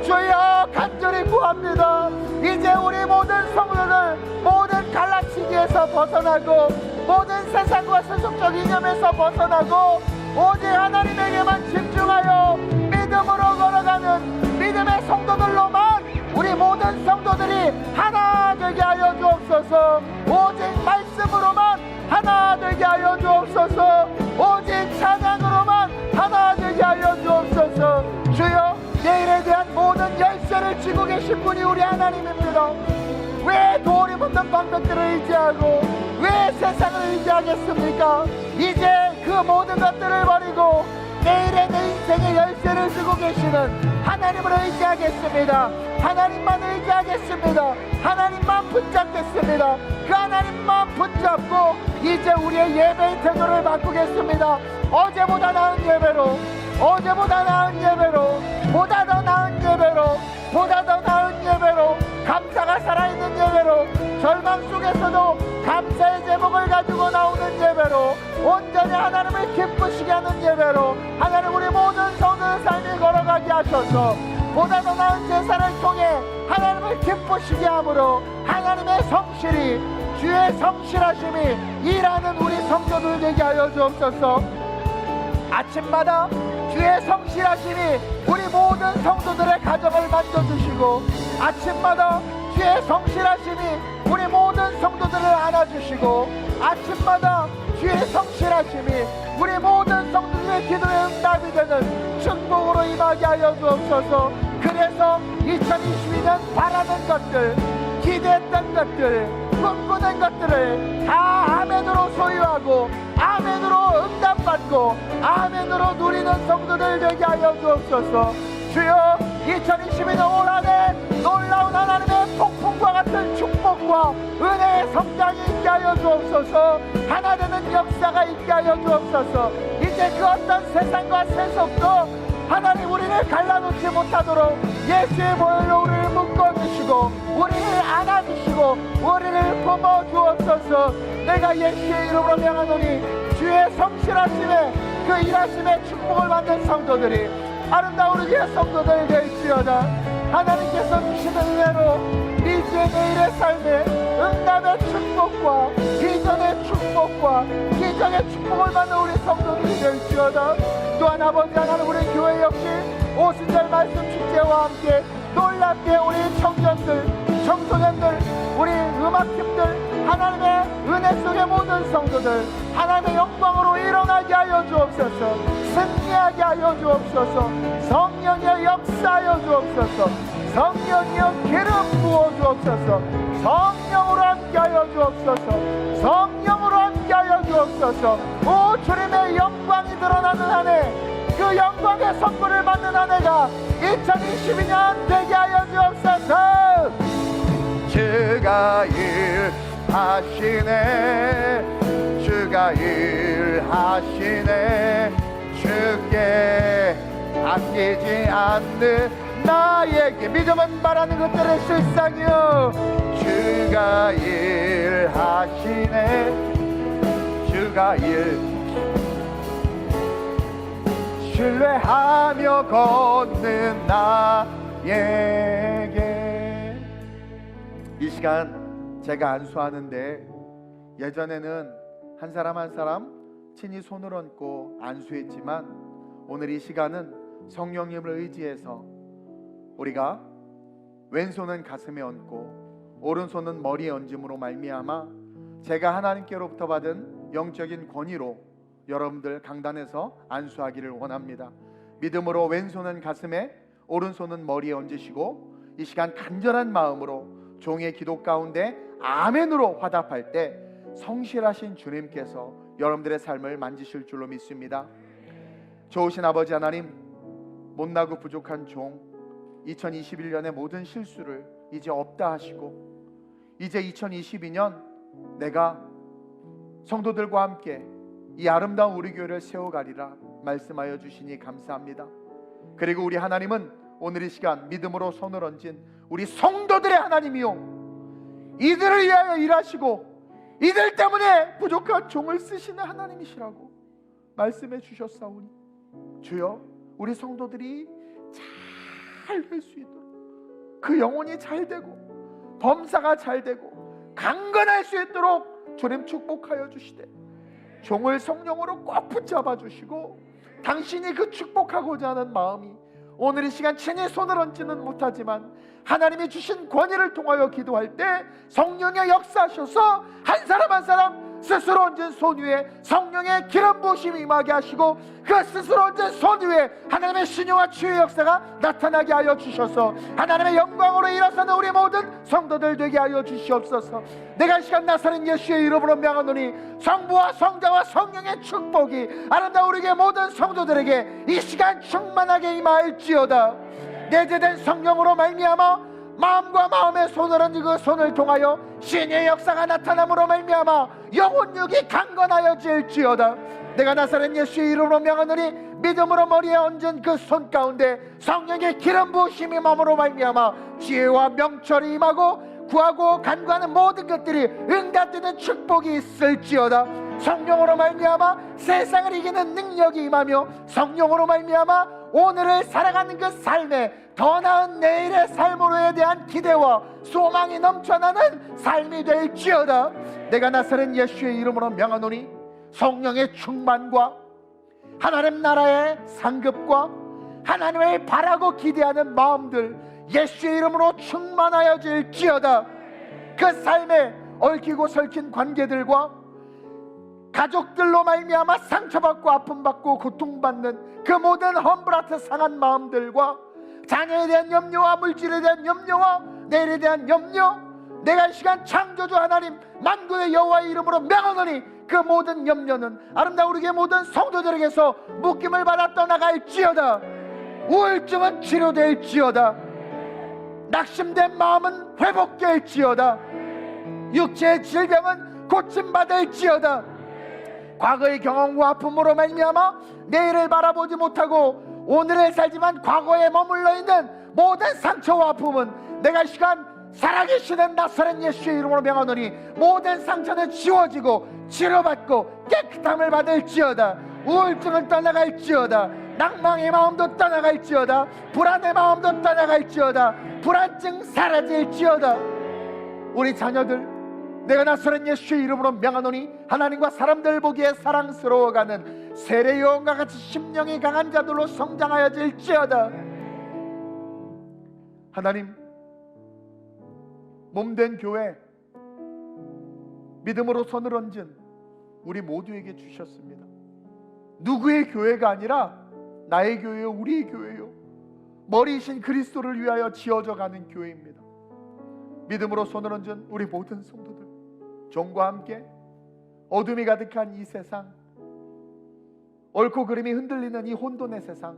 주여, 간절히 구합니다. 이제 우리 모든 성도들 모든 갈라치기에서 벗어나고 모든 세상과 세속적 이념에서 벗어나고 오직 하나님에게만 집중하여 믿음으로 걸어가는 믿음의 성도들로만 우리 모든 성도들이 하나 되게 하여 주옵소서. 오직 말씀으로만 하나 되게 하여 주옵소서. 오직 찬양으로만 하나 되게 하여 주옵소서. 주여, 내일에 대한 모든 열쇠를 쥐고 계신 분이 우리 하나님입니다. 왜 도리 묻는 방백들을 의지하고 왜 세상을 의지하겠습니까? 이제 그 모든 것들을 버리고 내일의 내 인생의 열쇠를 쥐고 계시는 하나님을 의지하겠습니다. 하나님만 의지하겠습니다. 하나님만 붙잡겠습니다. 그 하나님만 붙잡고 이제 우리의 예배의 태도를 바꾸겠습니다. 어제보다 나은 예배로, 어제보다 나은 예배로, 보다 더 나은 예배로, 보다 더 나은 예배로, 감사가 살아있는 예배로, 절망 속에서도 감사의 제목을 가지고 나오는 예배로, 온전히 하나님을 기쁘시게 하는 예배로 하나님 우리 모든 성도의 삶이 걸어가게 하셔서 보다 더 나은 제사를 통해 하나님을 기쁘시게 함으로 하나님의 성실이, 주의 성실하심이 일하는 우리 성도들 되게 하여 주옵소서. 아침마다 주의 성실하심이 우리 모든 성도들의 가정을 만져주시고 아침마다 주의 성실하심이 우리 모든 성도들을 안아주시고 아침마다 주의 성실하심이 우리 모든 성도들의 기도에 응답이 되는 축복으로 임하게 하여 주옵소서. 그래서 2022년 바라는 것들, 기대했던 것들, 꿈꾸는 것들을 다 아멘으로 소유하고 아멘으로 응답받고 아멘으로 누리는 성도들 되게 하여 주옵소서. 주여, 2022년 올 한해 놀라운 하나님의 폭풍과 같은 축복과 은혜의 성장이 있게 하여 주옵소서. 하나 되는 역사가 있게 하여 주옵소서. 이제 그 어떤 세상과 세속도 하나님 우리를 갈라놓지 못하도록 예수의 보혈로 우리를 묶어주시고 우리를 안아주시고 우리를 품어주옵소서. 내가 예수의 이름으로 명하노니 주의 성실하심에 그 일하심에 축복을 받는 성도들이 아름다운 우리의 성도들이 될지어다. 하나님께서 주시는 은혜로 이제 내일의 삶에 응답의 축복과 기적의 축복과 기적의 축복을 받는 우리 성도들이 될지어다. 또한 아버지 하나님 우리 교회 역시 오순절 말씀 축제와 함께 놀랍게 우리 청년들, 청소년들, 우리 음악팀들 하나님의 은혜 속의 모든 성도들 하나님의 영광으로 일어나게 하여 주옵소서. 승리하게 하여 주옵소서. 성령의 역사하여 주옵소서. 성령이여 기름 부어 주옵소서. 성령으로 함께 하여 주옵소서. 성령으로 함께 하여 주옵소서. 오 주님의 영광이 드러나는 한 해, 그 영광의 선물을 받는 한 해가 2022년 되게 하여 주옵소서. 주가 일하시네 주가 일하시네 주께 아끼지 않는 나에게 믿음은 말하는 것들의 실상이요 주가 일하시네 주가 신뢰하며 걷는 나에게. 이 시간 제가 안수하는데 예전에는 한 사람 한 사람 친히 손을 얹고 안수했지만 오늘 이 시간은 성령님을 의지해서 우리가 왼손은 가슴에 얹고 오른손은 머리에 얹음으로 말미암아 제가 하나님께로부터 받은 영적인 권위로 여러분들 강단에서 안수하기를 원합니다. 믿음으로 왼손은 가슴에 오른손은 머리에 얹으시고 이 시간 간절한 마음으로 종의 기도 가운데 아멘으로 화답할 때 성실하신 주님께서 여러분들의 삶을 만지실 줄로 믿습니다. 좋으신 아버지 하나님, 못나고 부족한 종 2021년의 모든 실수를 이제 없다 하시고 이제 2022년 내가 성도들과 함께 이 아름다운 우리 교회를 세워가리라 말씀하여 주시니 감사합니다. 그리고 우리 하나님은 오늘 이 시간 믿음으로 손을 얹은 우리 성도들의 하나님이요 이들을 위하여 일하시고 이들 때문에 부족한 종을 쓰시는 하나님이시라고 말씀해 주셨사오니 주여 우리 성도들이 잘 될 수 있도록 그 영혼이 잘 되고 범사가 잘 되고 강건할 수 있도록 주님 축복하여 주시되 종을 성령으로 꼭 붙잡아 주시고 당신이 그 축복하고자 하는 마음이 오늘 이 시간 친히 손을 얹지는 못하지만 하나님이 주신 권위를 통하여 기도할 때 성령의 역사하셔서 한 사람 한 사람 스스로 얹은 손 위에 성령의 기름 부으심이 임하게 하시고 그 스스로 얹은 손 위에 하나님의 신유와 치유의 역사가 나타나게 하여 주셔서 하나님의 영광으로 일어서는 우리 모든 성도들 되게 하여 주시옵소서. 내가 이 시간 나사렛 예수의 이름으로 명하노니 성부와 성자와 성령의 축복이 아름다운 우리 모든 성도들에게 이 시간 충만하게 임할지어다. 내재된 성령으로 말미암아 마음과 마음의 손을 얹은 그 손을 통하여 신의 역사가 나타남으로 말미암아 영혼육이 강건하여질지어다. 내가 나사렛 예수의 이름으로 명하노니 믿음으로 머리에 얹은 그 손 가운데 성령의 기름 부으심이 마음으로 말미암아 지혜와 명철이 임하고 구하고 간구하는 모든 것들이 응답되는 축복이 있을지어다. 성령으로 말미암아 세상을 이기는 능력이 임하며 성령으로 말미암아 오늘을 살아가는 그 삶에 더 나은 내일의 삶으로에 대한 기대와 소망이 넘쳐나는 삶이 될지어다. 내가 나사렛 예수의 이름으로 명하노니 성령의 충만과 하나님 나라의 상급과 하나님을 바라고 기대하는 마음들 예수의 이름으로 충만하여질지어다. 그 삶에 얽히고 설킨 관계들과 가족들로 말미암아 상처받고 아픔받고 고통받는 그 모든 험불하트 상한 마음들과 자녀에 대한 염려와 물질에 대한 염려와 내일에 대한 염려 내가 이 시간 창조주 하나님 만군의 여호와의 이름으로 명하노니 그 모든 염려는 아름다운 우리의 모든 성도들에게서 묶임을 받아 떠나갈지어다. 우울증은 치료될지어다. 낙심된 마음은 회복될지어다. 육체의 질병은 고침받을지어다. 과거의 경험과 아픔으로 말미암아 내일을 바라보지 못하고 오늘을 살지만 과거에 머물러 있는 모든 상처와 아픔은 내가 이 시간 살아계시는 나사렛 예수의 이름으로 명하노니 모든 상처는 지워지고 치료받고 깨끗함을 받을지어다. 우울증은 떠나갈지어다. 낭망의 마음도 떠나갈지어다. 불안의 마음도 떠나갈지어다. 불안증 사라질지어다. 우리 자녀들 내가 나사렛 예수의 이름으로 명하노니 하나님과 사람들 보기에 사랑스러워가는 세례 요한과 같이 심령이 강한 자들로 성장하여질지어다. 하나님 몸된 교회 믿음으로 손을 얹은 우리 모두에게 주셨습니다. 누구의 교회가 아니라 나의 교회요 우리의 교회요 머리이신 그리스도를 위하여 지어져 가는 교회입니다. 믿음으로 손을 얹은 우리 모든 성도들 종과 함께 어둠이 가득한 이 세상 옳고 그름이 흔들리는 이 혼돈의 세상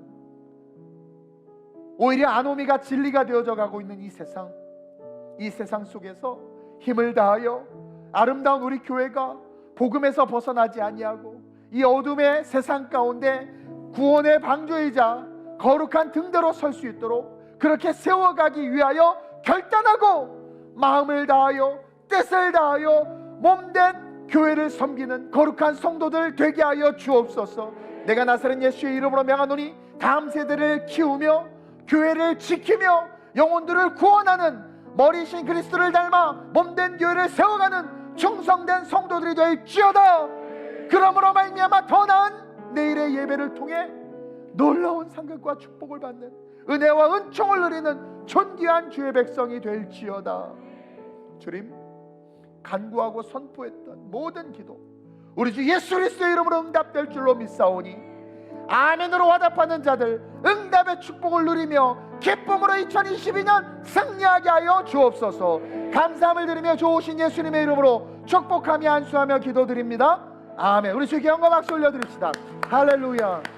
오히려 아노미가 진리가 되어져 가고 있는 이 세상 속에서 힘을 다하여 아름다운 우리 교회가 복음에서 벗어나지 아니하고 이 어둠의 세상 가운데 구원의 방주이자 거룩한 등대로 설 수 있도록 그렇게 세워가기 위하여 결단하고 마음을 다하여 뜻을 다하여 몸된 교회를 섬기는 거룩한 성도들 되게 하여 주옵소서. 내가 나사렛 예수의 이름으로 명하노니 다음 세대를 키우며 교회를 지키며 영혼들을 구원하는 머리신 그리스도를 닮아 몸된 교회를 세워가는 충성된 성도들이 될지어다. 그러므로 말미암아 더 나은 내일의 예배를 통해 놀라운 상급과 축복을 받는 은혜와 은총을 누리는 존귀한 주의 백성이 될지어다. 주님, 간구하고 선포했던 모든 기도 우리 주 예수 그리스도의 이름으로 응답될 줄로 믿사오니 아멘으로 화답하는 자들 응답의 축복을 누리며 기쁨으로 2022년 승리하게 하여 주옵소서. 감사함을 드리며 좋으신 예수님의 이름으로 축복하며 안수하며 기도드립니다. 아멘. 우리 주께 영광 박수 올려드립시다. 할렐루야.